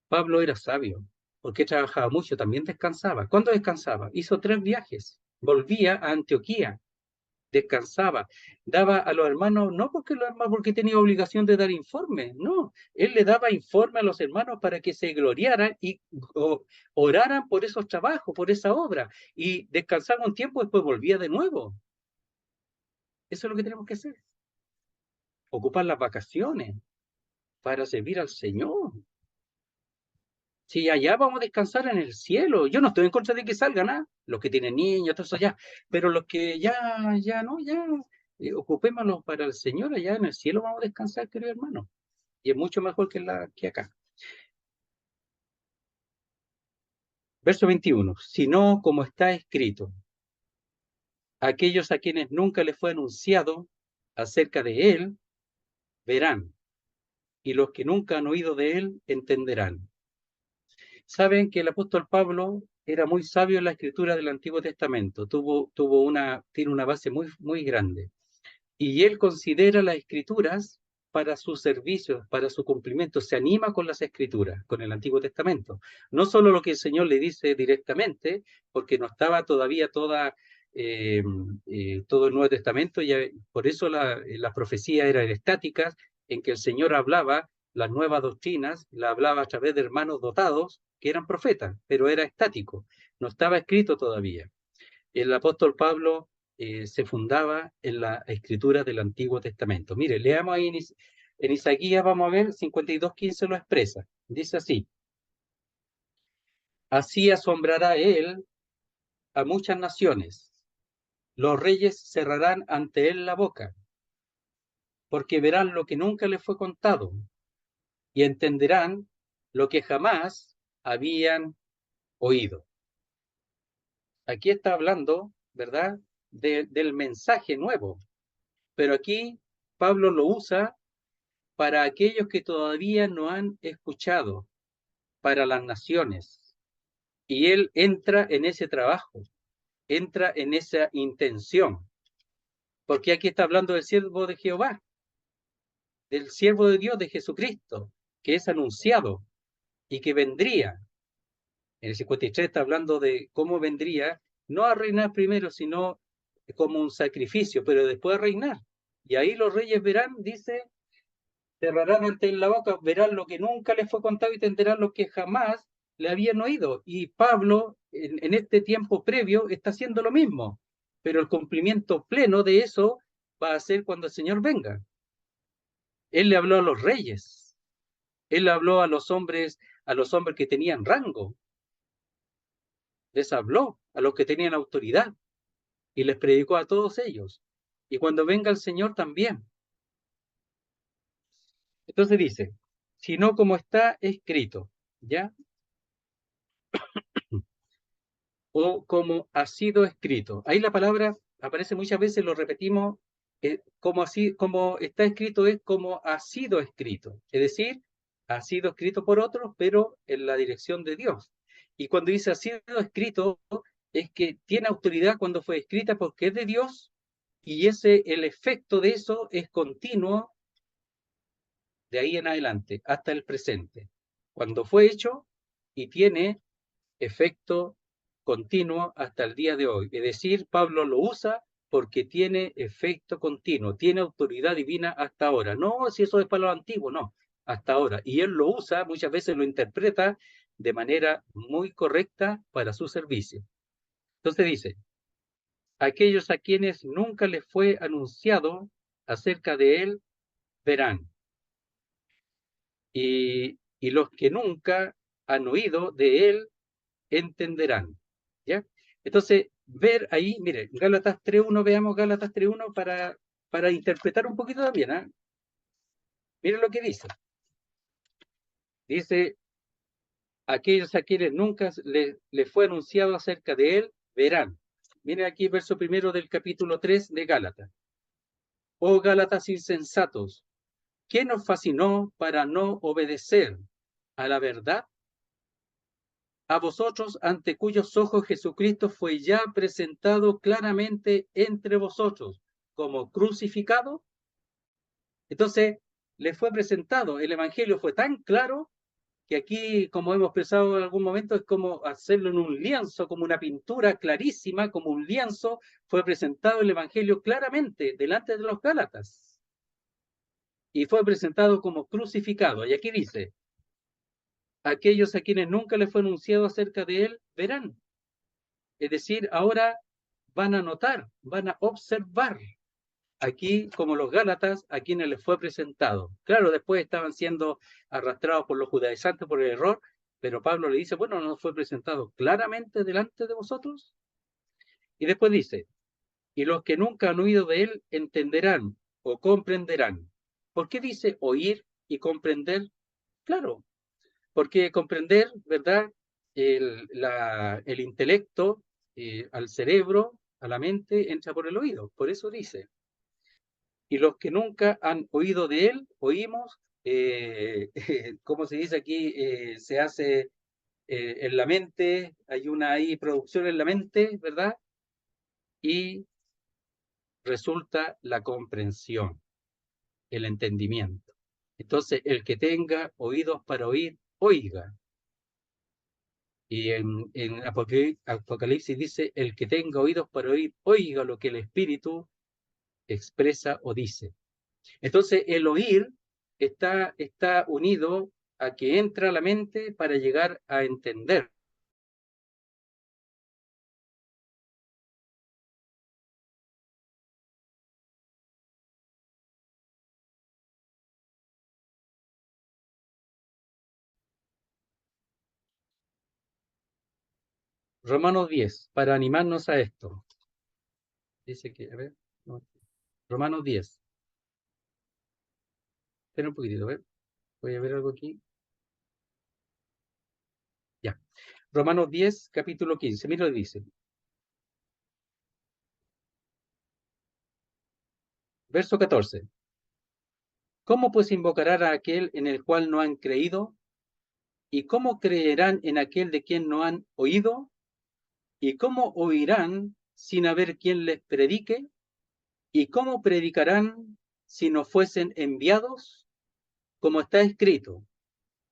Pablo era sabio, porque trabajaba mucho, también descansaba. ¿Cuándo descansaba? Hizo 3 viajes. Volvía a Antioquía, descansaba, daba a los hermanos, no porque los hermanos, porque tenía obligación de dar informes, no, él le daba informe a los hermanos para que se gloriaran y oraran por esos trabajos, por esa obra, y descansaba un tiempo, después volvía de nuevo. Eso es lo que tenemos que hacer, ocupar las vacaciones para servir al Señor. Si allá vamos a descansar en el cielo, yo no estoy en contra de que salgan, ¿ah? Los que tienen niños, todo eso ya, pero los que ya no, ya ocupémoslos para el Señor, allá en el cielo vamos a descansar, querido hermano, y es mucho mejor que acá. Verso 21, sino como está escrito, aquellos a quienes nunca les fue anunciado acerca de él, verán, y los que nunca han oído de él, entenderán. Saben que el apóstol Pablo era muy sabio en la escritura del Antiguo Testamento, tiene una base muy grande. Y él considera las escrituras para su servicio, para su cumplimiento, se anima con las escrituras, con el Antiguo Testamento. No solo lo que el Señor le dice directamente, porque no estaba todavía todo el Nuevo Testamento, y por eso las profecías eran estáticas, en que el Señor hablaba las nuevas doctrinas, la hablaba a través de hermanos dotados, que eran profetas, pero era estático, no estaba escrito todavía. El apóstol Pablo se fundaba en la escritura del Antiguo Testamento. Mire, leamos ahí en Isaías, vamos a ver, 52:15 lo expresa. Dice así, así asombrará él a muchas naciones, los reyes cerrarán ante él la boca, porque verán lo que nunca les fue contado y entenderán lo que jamás habían oído. Aquí está hablando, ¿verdad?, del mensaje nuevo, pero aquí Pablo lo usa para aquellos que todavía no han escuchado, para las naciones. Y él entra en ese trabajo, entra en esa intención, porque aquí está hablando del siervo de Jehová, del siervo de Dios, de Jesucristo, que es anunciado y que vendría. En el 53 está hablando de cómo vendría, no a reinar primero, sino como un sacrificio, pero después a reinar. Y ahí los reyes verán, dice, cerrarán ante él la boca, verán lo que nunca les fue contado y entenderán lo que jamás le habían oído. Y Pablo, en este tiempo previo, está haciendo lo mismo, pero el cumplimiento pleno de eso va a ser cuando el Señor venga. Él le habló a los reyes, él habló a los hombres que tenían rango, les habló a los que tenían autoridad y les predicó a todos ellos. Y cuando venga el Señor también. Entonces dice, sino como está escrito, ¿ya? O como ha sido escrito. Ahí la palabra aparece muchas veces, lo repetimos, como está escrito es como ha sido escrito. Es decir, ha sido escrito por otros, pero en la dirección de Dios. Y cuando dice ha sido escrito, es que tiene autoridad cuando fue escrita porque es de Dios, y el efecto de eso es continuo de ahí en adelante, hasta el presente. cuando fue hecho y tiene efecto continuo hasta el día de hoy. Es decir, Pablo lo usa porque tiene efecto continuo, tiene autoridad divina hasta ahora. No si eso es para lo antiguo, no, hasta ahora. Y él lo usa, muchas veces lo interpreta de manera muy correcta para su servicio. Entonces dice, aquellos a quienes nunca les fue anunciado acerca de él, verán. Y los que nunca han oído de él, entenderán. ¿Ya? Entonces, ver ahí, mire, Gálatas 3.1, veamos Gálatas 3.1 para interpretar un poquito también. ¿Eh? Miren lo que dice. Dice, aquellos a quienes nunca les fue anunciado acerca de él, verán. Miren aquí verso primero del capítulo 3 de Gálatas. Oh Gálatas insensatos, ¿qué nos fascinó para no obedecer a la verdad? A vosotros, ante cuyos ojos Jesucristo fue ya presentado claramente entre vosotros como crucificado. Entonces, le fue presentado, el Evangelio fue tan claro que aquí, como hemos pensado en algún momento, es como hacerlo en un lienzo, como una pintura clarísima, como un lienzo, fue presentado el Evangelio claramente delante de los Gálatas. Y fue presentado como crucificado. Y aquí dice, aquellos a quienes nunca les fue anunciado acerca de él, verán. Es decir, ahora van a notar, van a observar. Aquí, como los Gálatas, a quienes les fue presentado. Claro, después estaban siendo arrastrados por los judaizantes por el error, pero Pablo le dice, bueno, no fue presentado claramente delante de vosotros. Y después dice, y los que nunca han oído de él entenderán o comprenderán. ¿Por qué dice oír y comprender? Claro, porque comprender, ¿verdad? El intelecto al cerebro, a la mente, entra por el oído. Por eso dice, y los que nunca han oído de él, oímos, como se dice aquí, se hace en la mente, hay una ahí producción en la mente, ¿verdad? Y resulta la comprensión, el entendimiento. Entonces, el que tenga oídos para oír, oiga. Y en Apocalipsis dice, el que tenga oídos para oír, oiga lo que el Espíritu expresa o dice. Entonces, el oír está unido a que entra a la mente para llegar a entender. Romanos 10, para animarnos a esto. Dice que, a ver, no, Romanos 10. Espera un poquitito, a ver. Voy a ver algo aquí. Ya. Romanos 10, capítulo 15. Mira lo que dice. Verso 14. ¿Cómo pues invocarán a aquel en el cual no han creído? ¿Y cómo creerán en aquel de quien no han oído? ¿Y cómo oirán sin haber quien les predique? ¿Y cómo predicarán si no fuesen enviados? Como está escrito,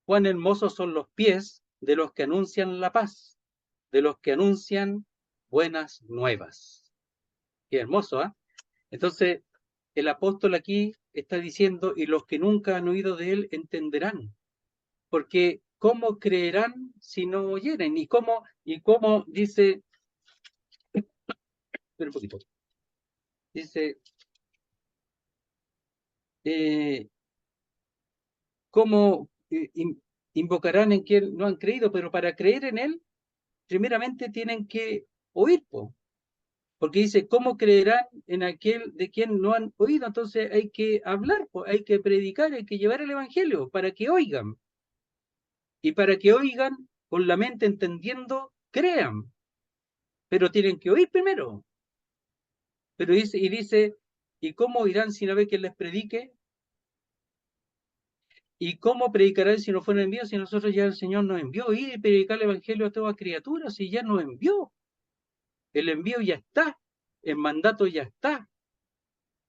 cuán hermosos son los pies de los que anuncian la paz, de los que anuncian buenas nuevas. Qué hermoso, ¿ah? Entonces, el apóstol aquí está diciendo, y los que nunca han oído de él entenderán. Porque, ¿cómo creerán si no oyeren? Y cómo dice, espera un poquito, dice, eh, ¿cómo invocarán en quien no han creído? Pero para creer en él, primeramente tienen que oír, po. Porque dice, ¿cómo creerán en aquel de quien no han oído? Entonces hay que hablar, po, hay que predicar, hay que llevar el evangelio para que oigan. Y para que oigan, con la mente entendiendo, crean. Pero tienen que oír primero. Pero dice, ¿y cómo oirán si no ve quien les predique? ¿Y cómo predicarán si no fueron enviados? Si nosotros ya el Señor nos envió, ir y predicar el evangelio a toda criatura, si ya nos envió. El envío ya está, el mandato ya está,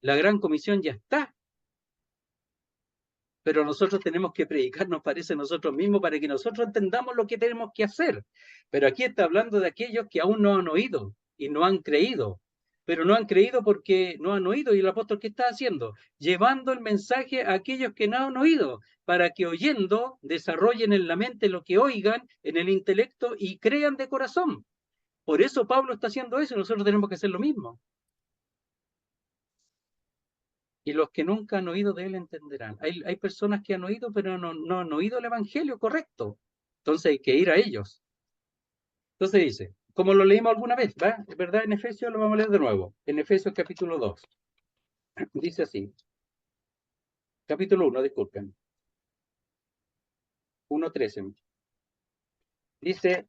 la gran comisión ya está. pero nosotros tenemos que predicar, nos parece, nosotros mismos para que nosotros entendamos lo que tenemos que hacer. Pero aquí está hablando de aquellos que aún no han oído y no han creído. Pero no han creído porque no han oído. ¿Y el apóstol qué está haciendo? Llevando el mensaje a aquellos que no han oído, para que oyendo desarrollen en la mente lo que oigan, en el intelecto, y crean de corazón. Por eso Pablo está haciendo eso y nosotros tenemos que hacer lo mismo. Y los que nunca han oído de él entenderán. Hay personas que han oído, pero no han oído el evangelio correcto. Entonces hay que ir a ellos. Entonces dice, como lo leímos alguna vez, ¿va? ¿Verdad? En Efesios lo vamos a leer de nuevo. En Efesios capítulo 2. Dice así. Capítulo 1, disculpen. 1:13. Dice,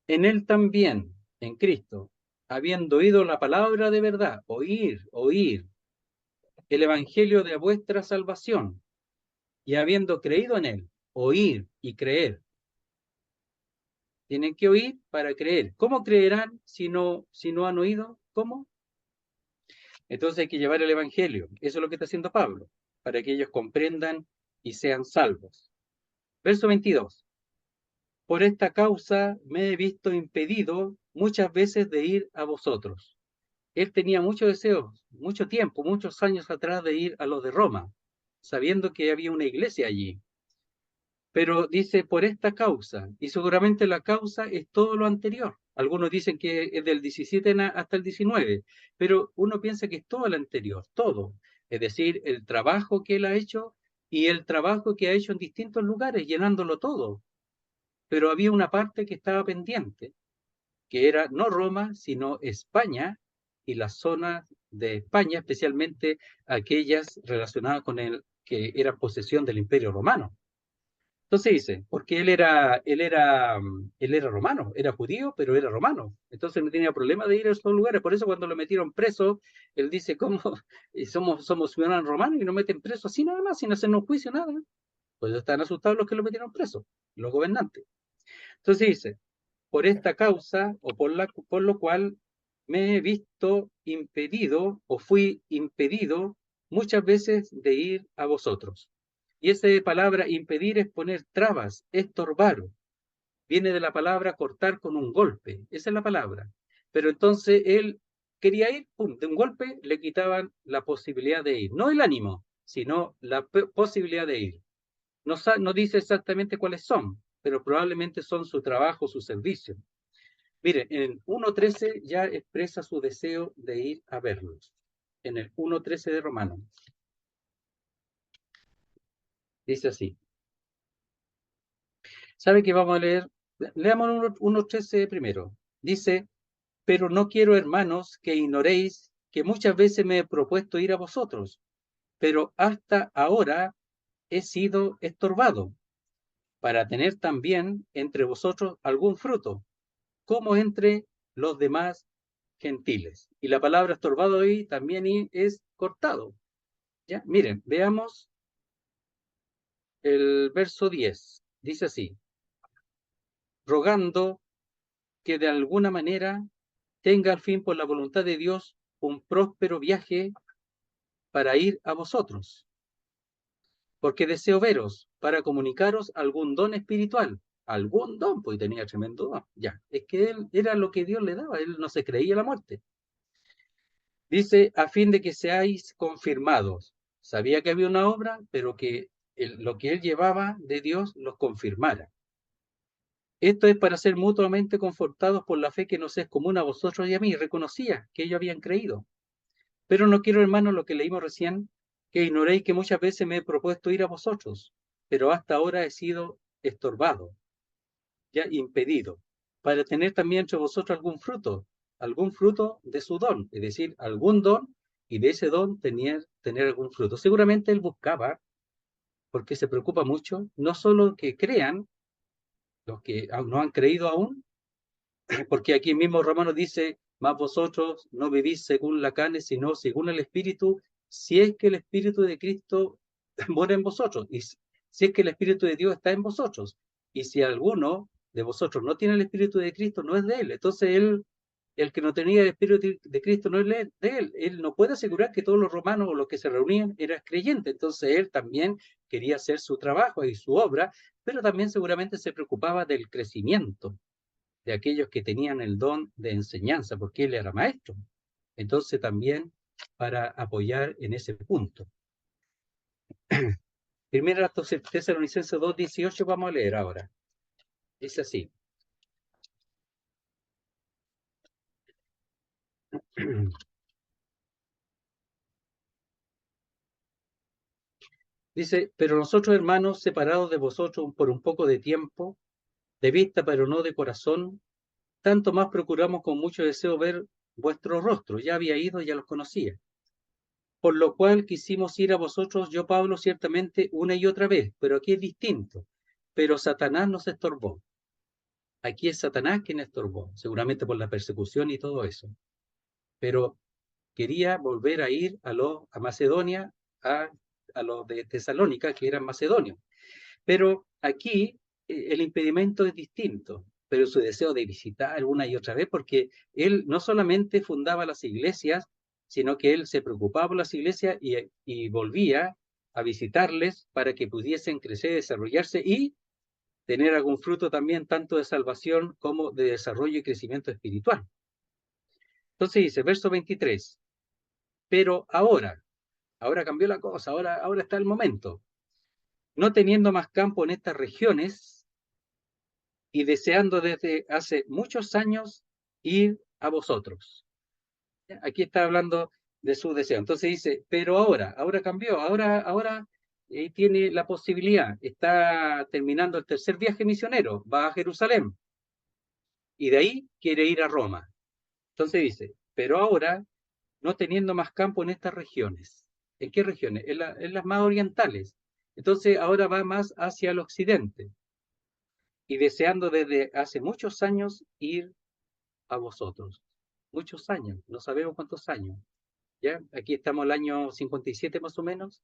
en él también, en Cristo, habiendo oído la palabra de verdad, oír el evangelio de vuestra salvación, y habiendo creído en él, oír y creer. Tienen que oír para creer. ¿Cómo creerán si no han oído? ¿Cómo? Entonces hay que llevar el evangelio. Eso es lo que está haciendo Pablo, para que ellos comprendan y sean salvos. Verso 22. Por esta causa me he visto impedido muchas veces de ir a vosotros. Él tenía mucho deseo, mucho tiempo, muchos años atrás de ir a los de Roma, sabiendo que había una iglesia allí. Pero dice por esta causa, y seguramente la causa es todo lo anterior. Algunos dicen que es del 17 hasta el 19, pero uno piensa que es todo lo anterior, todo. Es decir, el trabajo que él ha hecho y el trabajo que ha hecho en distintos lugares, llenándolo todo. Pero había una parte que estaba pendiente, que era no Roma, sino España y las zonas de España, especialmente aquellas relacionadas con el que era posesión del Imperio Romano. Entonces dice, porque él era romano, era judío, pero era romano. Entonces no tenía problema de ir a esos lugares. Por eso cuando lo metieron preso, él dice, ¿cómo? Somos ciudadanos romanos y nos meten preso así nada más, sin hacernos juicio, nada. Pues están asustados los que lo metieron preso, los gobernantes. Entonces dice, por esta causa o por lo cual me he visto impedido o fui impedido muchas veces de ir a vosotros. Y esa palabra impedir es poner trabas, estorbar. Viene de la palabra cortar con un golpe. Esa es la palabra. Pero entonces él quería ir, pum, de un golpe le quitaban la posibilidad de ir. No el ánimo, sino la posibilidad de ir. No dice exactamente cuáles son, pero probablemente son su trabajo, su servicio. Mire, en 1:13 ya expresa su deseo de ir a verlos. En el 1:13 de Romanos. Dice así. ¿Sabe qué vamos a leer? Leamos 1:13 primero. Dice, pero no quiero, hermanos, que ignoréis que muchas veces me he propuesto ir a vosotros, pero hasta ahora he sido estorbado, para tener también entre vosotros algún fruto, como entre los demás gentiles. Y la palabra estorbado ahí también es cortado. ¿Ya? Miren, veamos el verso 10. Dice así, rogando que de alguna manera tenga al fin por la voluntad de Dios un próspero viaje para ir a vosotros, porque deseo veros para comunicaros algún don espiritual, algún don, pues tenía tremendo don, ya, es que él era lo que Dios le daba, él no se creía la muerte. Dice, a fin de que seáis confirmados. Sabía que había una obra, pero que lo que él llevaba de Dios los confirmara. Esto es para ser mutuamente confortados por la fe que nos es común a vosotros y a mí. Reconocía que ellos habían creído. Pero no quiero, hermanos, lo que leímos recién, que ignoréis que muchas veces me he propuesto ir a vosotros, pero hasta ahora he sido estorbado, ya impedido, para tener también entre vosotros algún fruto de su don, es decir, algún don, y de ese don tener algún fruto. Seguramente él buscaba, porque se preocupa mucho, no solo que crean, los que no han creído aún, porque aquí mismo Romanos dice, más vosotros no vivís según la carne, sino según el Espíritu, si es que el Espíritu de Cristo mora en vosotros, y si es que el Espíritu de Dios está en vosotros, y si alguno de vosotros no tiene el Espíritu de Cristo, no es de él. Entonces él el que no tenía el Espíritu de Cristo no es de él. Él no puede asegurar que todos los romanos o los que se reunían eran creyentes. Entonces él también quería hacer su trabajo y su obra, pero también seguramente se preocupaba del crecimiento de aquellos que tenían el don de enseñanza, porque él era maestro. Entonces también para apoyar en ese punto. Primera Tesalonicenses 2:18 vamos a leer ahora. Dice así. Dice, pero nosotros, hermanos, separados de vosotros por un poco de tiempo, de vista pero no de corazón, tanto más procuramos con mucho deseo ver vuestro rostro. Ya había ido, ya los conocía. Por lo cual quisimos ir a vosotros, yo Pablo, ciertamente una y otra vez, pero aquí es distinto. Pero Satanás nos estorbó. Aquí es Satanás quien estorbó, seguramente por la persecución y todo eso. Pero quería volver a ir a Macedonia, a los de Tesalónica, que eran macedonios. Pero aquí el impedimento es distinto, pero su deseo de visitar una y otra vez, porque él no solamente fundaba las iglesias, sino que él se preocupaba por las iglesias y volvía a visitarles para que pudiesen crecer, desarrollarse y tener algún fruto también tanto de salvación como de desarrollo y crecimiento espiritual. Entonces dice, verso 23, pero ahora cambió la cosa, ahora está el momento. No teniendo más campo en estas regiones y deseando desde hace muchos años ir a vosotros. Aquí está hablando de su deseo. Entonces dice, pero ahora cambió, ahora tiene la posibilidad, está terminando el tercer viaje misionero, va a Jerusalén y de ahí quiere ir a Roma. Entonces dice, pero ahora no teniendo más campo en estas regiones. ¿En qué regiones? En las más orientales. Entonces ahora va más hacia el occidente y deseando desde hace muchos años ir a vosotros. Muchos años, no sabemos cuántos años. ¿Ya? Aquí estamos el año 57 más o menos.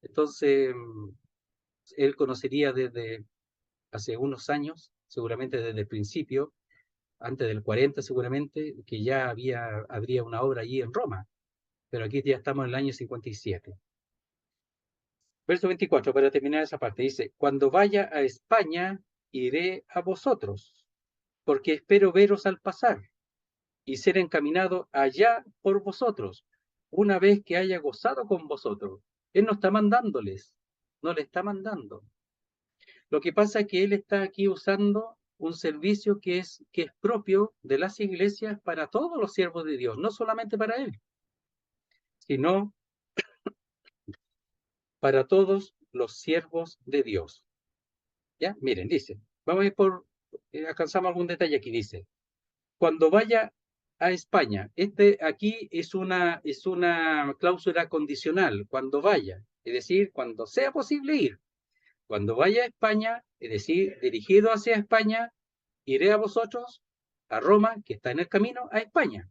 Entonces, él conocería desde hace unos años, seguramente desde el principio, antes del 40 seguramente, que ya habría una obra allí en Roma. Pero aquí ya estamos en el año 57. Verso 24, para terminar esa parte, dice, cuando vaya a España, iré a vosotros, porque espero veros al pasar y ser encaminado allá por vosotros, una vez que haya gozado con vosotros. Él no está mandándoles, no le está mandando. Lo que pasa es que él está aquí usando un servicio que es propio de las iglesias para todos los siervos de Dios, no solamente para él, sino para todos los siervos de Dios. ¿Ya? Miren, dice, vamos a ir alcanzamos algún detalle aquí, dice, cuando vaya a España, aquí es una cláusula condicional, cuando vaya, es decir, cuando sea posible ir. Cuando vaya a España, es decir, dirigido hacia España, iré a vosotros, a Roma, que está en el camino, a España.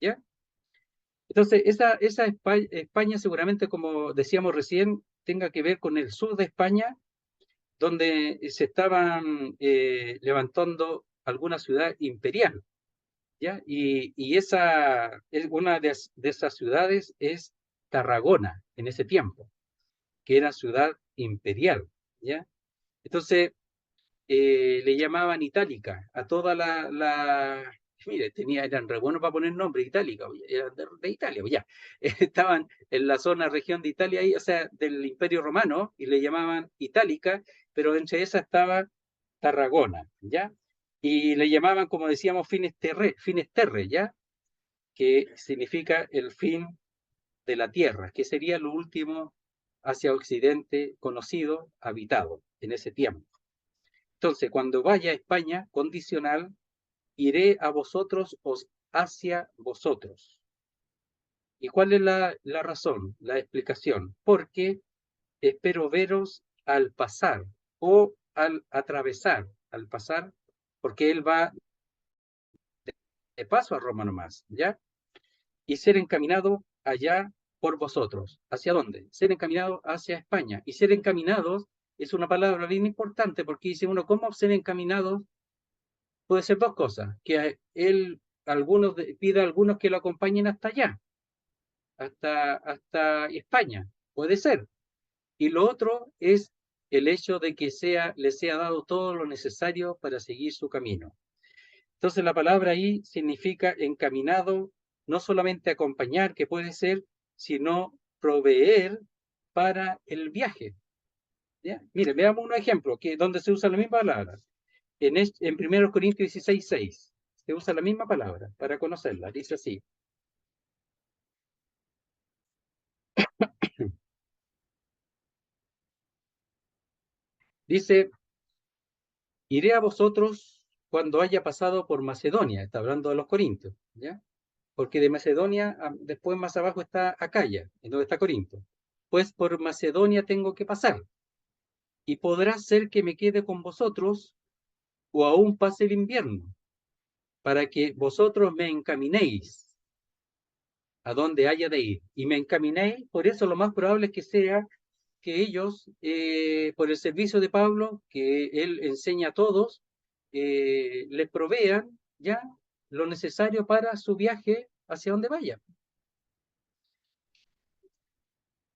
¿Ya? Entonces, esa España seguramente, como decíamos recién, tenga que ver con el sur de España, donde se estaban levantando alguna ciudad imperial. ¿Ya? Y una de esas ciudades es Tarragona, en ese tiempo, que era ciudad imperial. ¿Ya? Entonces, le llamaban Itálica a toda mire, eran re buenos para poner nombre, Itálica, eran de Italia, ya. Estaban en la región de Italia, o sea, del Imperio Romano, y le llamaban Itálica, pero entre esas estaba Tarragona, ¿ya? Y le llamaban, como decíamos, Finisterre, ¿ya? Que significa el fin de la tierra, que sería lo último hacia occidente conocido, habitado en ese tiempo. Entonces, cuando vaya a España, condicional, iré a vosotros o hacia vosotros. ¿Y cuál es la razón, la explicación? Porque espero veros al pasar o al atravesar, al pasar, porque él va de paso a Roma nomás, ¿ya? Y ser encaminado allá por vosotros. ¿Hacia dónde? Ser encaminado hacia España. Y ser encaminados es una palabra bien importante porque dice uno, ¿cómo ser encaminados? Puede ser dos cosas, que él pida a algunos que lo acompañen hasta allá, hasta España, puede ser. Y lo otro es el hecho de que le sea dado todo lo necesario para seguir su camino. Entonces la palabra ahí significa encaminado, no solamente acompañar, que puede ser, sino proveer para el viaje. ¿Ya? Mire, veamos un ejemplo donde se usa la misma palabra. En 1 Corintios 16:6 se usa la misma palabra para conocerla. Dice así. Dice, iré a vosotros cuando haya pasado por Macedonia. Está hablando de los Corintios, ¿ya? Porque de Macedonia, después más abajo está Acaya, en donde está Corinto. Pues por Macedonia tengo que pasar. Y podrá ser que me quede con vosotros o aún pase el invierno, para que vosotros me encaminéis a donde haya de ir. Y me encaminéis, por eso lo más probable es que sea que ellos, por el servicio de Pablo, que él enseña a todos, les provean ya lo necesario para su viaje hacia donde vaya.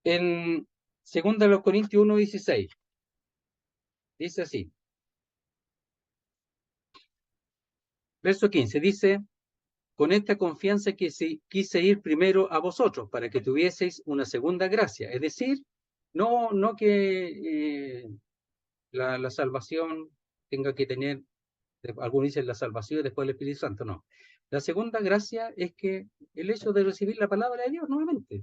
En 2 Corintios 1:16, dice así, verso 15, dice, con esta confianza que quise ir primero a vosotros, para que tuvieseis una segunda gracia. Es decir, no que la salvación tenga que tener, algunos dicen la salvación y después el Espíritu Santo, no. La segunda gracia es que el hecho de recibir la palabra de Dios nuevamente,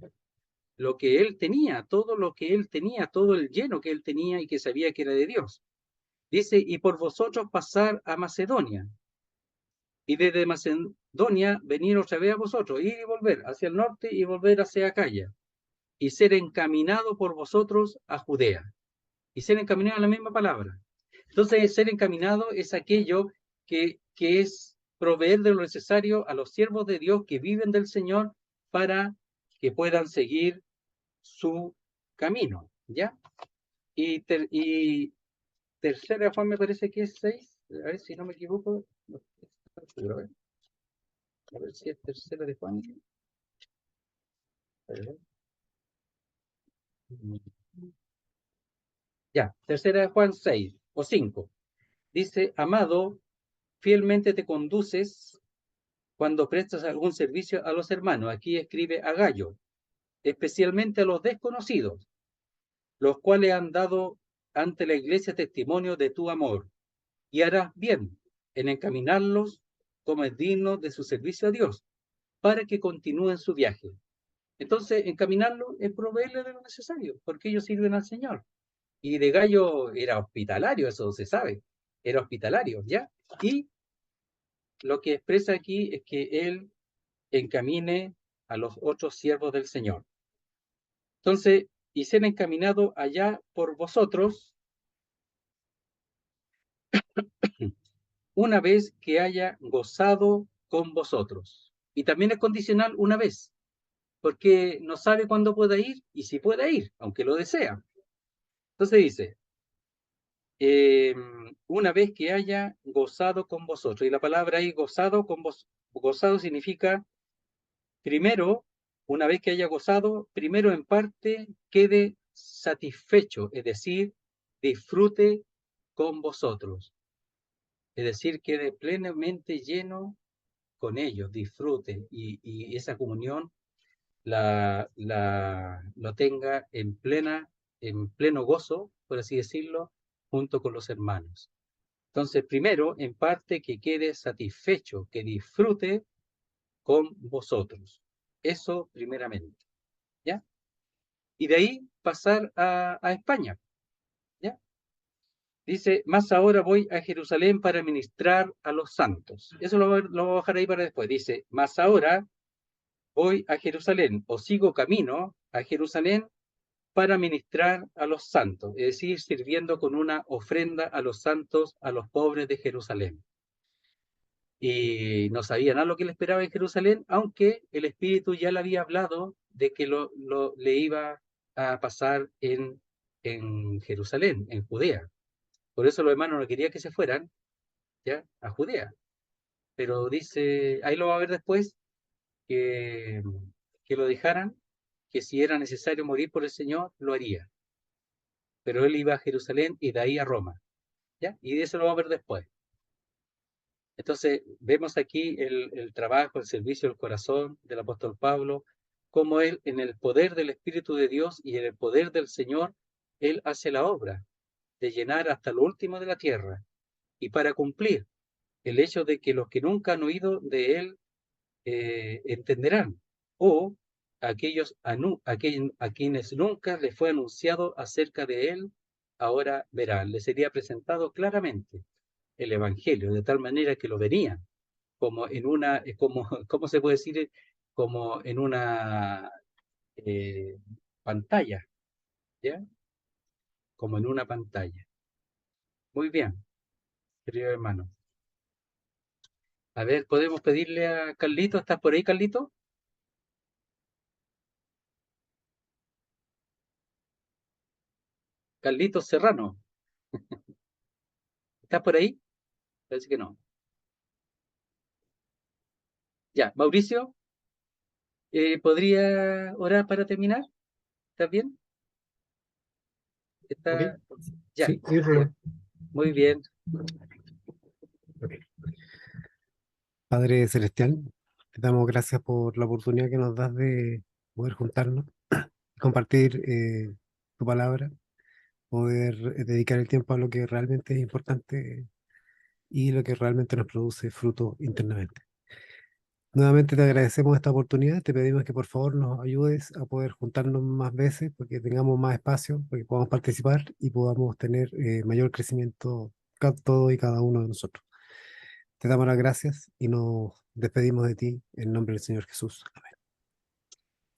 lo que él tenía, todo lo que él tenía, todo el lleno que él tenía y que sabía que era de Dios. Dice, y por vosotros pasar a Macedonia, y desde Macedonia venir otra vez a vosotros, ir y volver hacia el norte y volver hacia Acaya, y ser encaminado por vosotros a Judea. Y ser encaminado es la misma palabra. Entonces, ser encaminado es aquello que es proveer de lo necesario a los siervos de Dios que viven del Señor para que puedan seguir su camino, ¿ya? Y tercera Juan me parece que es 6, a ver si no me equivoco, no estoy seguro, a ver si es tercera de Juan. Ya, tercera de Juan 6 o 5. Dice, amado, fielmente te conduces cuando prestas algún servicio a los hermanos. Aquí escribe a Gallo, especialmente a los desconocidos, los cuales han dado ante la iglesia testimonio de tu amor. Y harás bien en encaminarlos como es digno de su servicio a Dios, para que continúen su viaje. Entonces, encaminarlo es proveerle de lo necesario, porque ellos sirven al Señor. Y de Gallo era hospitalario, eso se sabe, era hospitalario, ¿ya? Y lo que expresa aquí es que él encamine a los otros siervos del Señor. Entonces, y ser encaminado allá por vosotros, una vez que haya gozado con vosotros. Y también es condicional una vez, porque no sabe cuándo pueda ir y si puede ir, aunque lo desea. Entonces dice, una vez que haya gozado con vosotros. Y la palabra ahí gozado con gozado significa primero, una vez que haya gozado, primero en parte quede satisfecho, es decir, disfrute con vosotros. Es decir, quede plenamente lleno con ellos, disfrute y esa comunión lo tenga en pleno gozo, por así decirlo, junto con los hermanos. Entonces, primero, en parte, que quede satisfecho, que disfrute con vosotros. Eso primeramente, ¿ya? Y de ahí pasar a España, ¿ya? Dice, más ahora voy a Jerusalén para ministrar a los santos. Eso lo voy a bajar ahí para después. Dice, más ahora voy a Jerusalén o sigo camino a Jerusalén para ministrar a los santos, es decir, sirviendo con una ofrenda a los santos, a los pobres de Jerusalén. Y no sabía nada lo que le esperaba en Jerusalén, aunque el Espíritu ya le había hablado de que le iba a pasar en Jerusalén, en Judea. Por eso los hermanos no querían que se fueran, ¿ya?, a Judea. pero dice, ahí lo va a ver después, que lo dejaran, que si era necesario morir por el Señor, lo haría. Pero él iba a Jerusalén y de ahí a Roma, ¿ya? Y de eso lo va a ver después. Entonces, vemos aquí el trabajo, el servicio del corazón del apóstol Pablo, cómo él, en el poder del Espíritu de Dios y en el poder del Señor, él hace la obra de llenar hasta lo último de la tierra. Y para cumplir el hecho de que los que nunca han oído de él entenderán, o aquellos a quienes nunca les fue anunciado acerca de él, ahora verán. Les sería presentado claramente el Evangelio, de tal manera que lo verían como en una, como, ¿cómo se puede decir? Como en una eh, pantalla, ¿ya? Como en una pantalla. Muy bien, querido hermano. A ver, ¿podemos pedirle a Carlito? ¿Estás por ahí, Carlito? Carlito Serrano, ¿estás por ahí? Parece que no. Ya, Mauricio, ¿podría orar para terminar? ¿Estás bien? Ok, ¿Está? Ya, sí, sí, ya. Muy bien. ok. Padre Celestial, te damos gracias por la oportunidad que nos das de poder juntarnos, compartir tu palabra, poder dedicar el tiempo a lo que realmente es importante y lo que realmente nos produce fruto internamente. Nuevamente te agradecemos esta oportunidad, te pedimos que por favor nos ayudes a poder juntarnos más veces, porque tengamos más espacio, porque podamos participar y podamos tener mayor crecimiento todo y cada uno de nosotros. Te damos las gracias y nos despedimos de ti en nombre del Señor Jesús. Amén.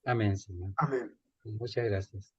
Amén, Señor. Amén. Muchas gracias.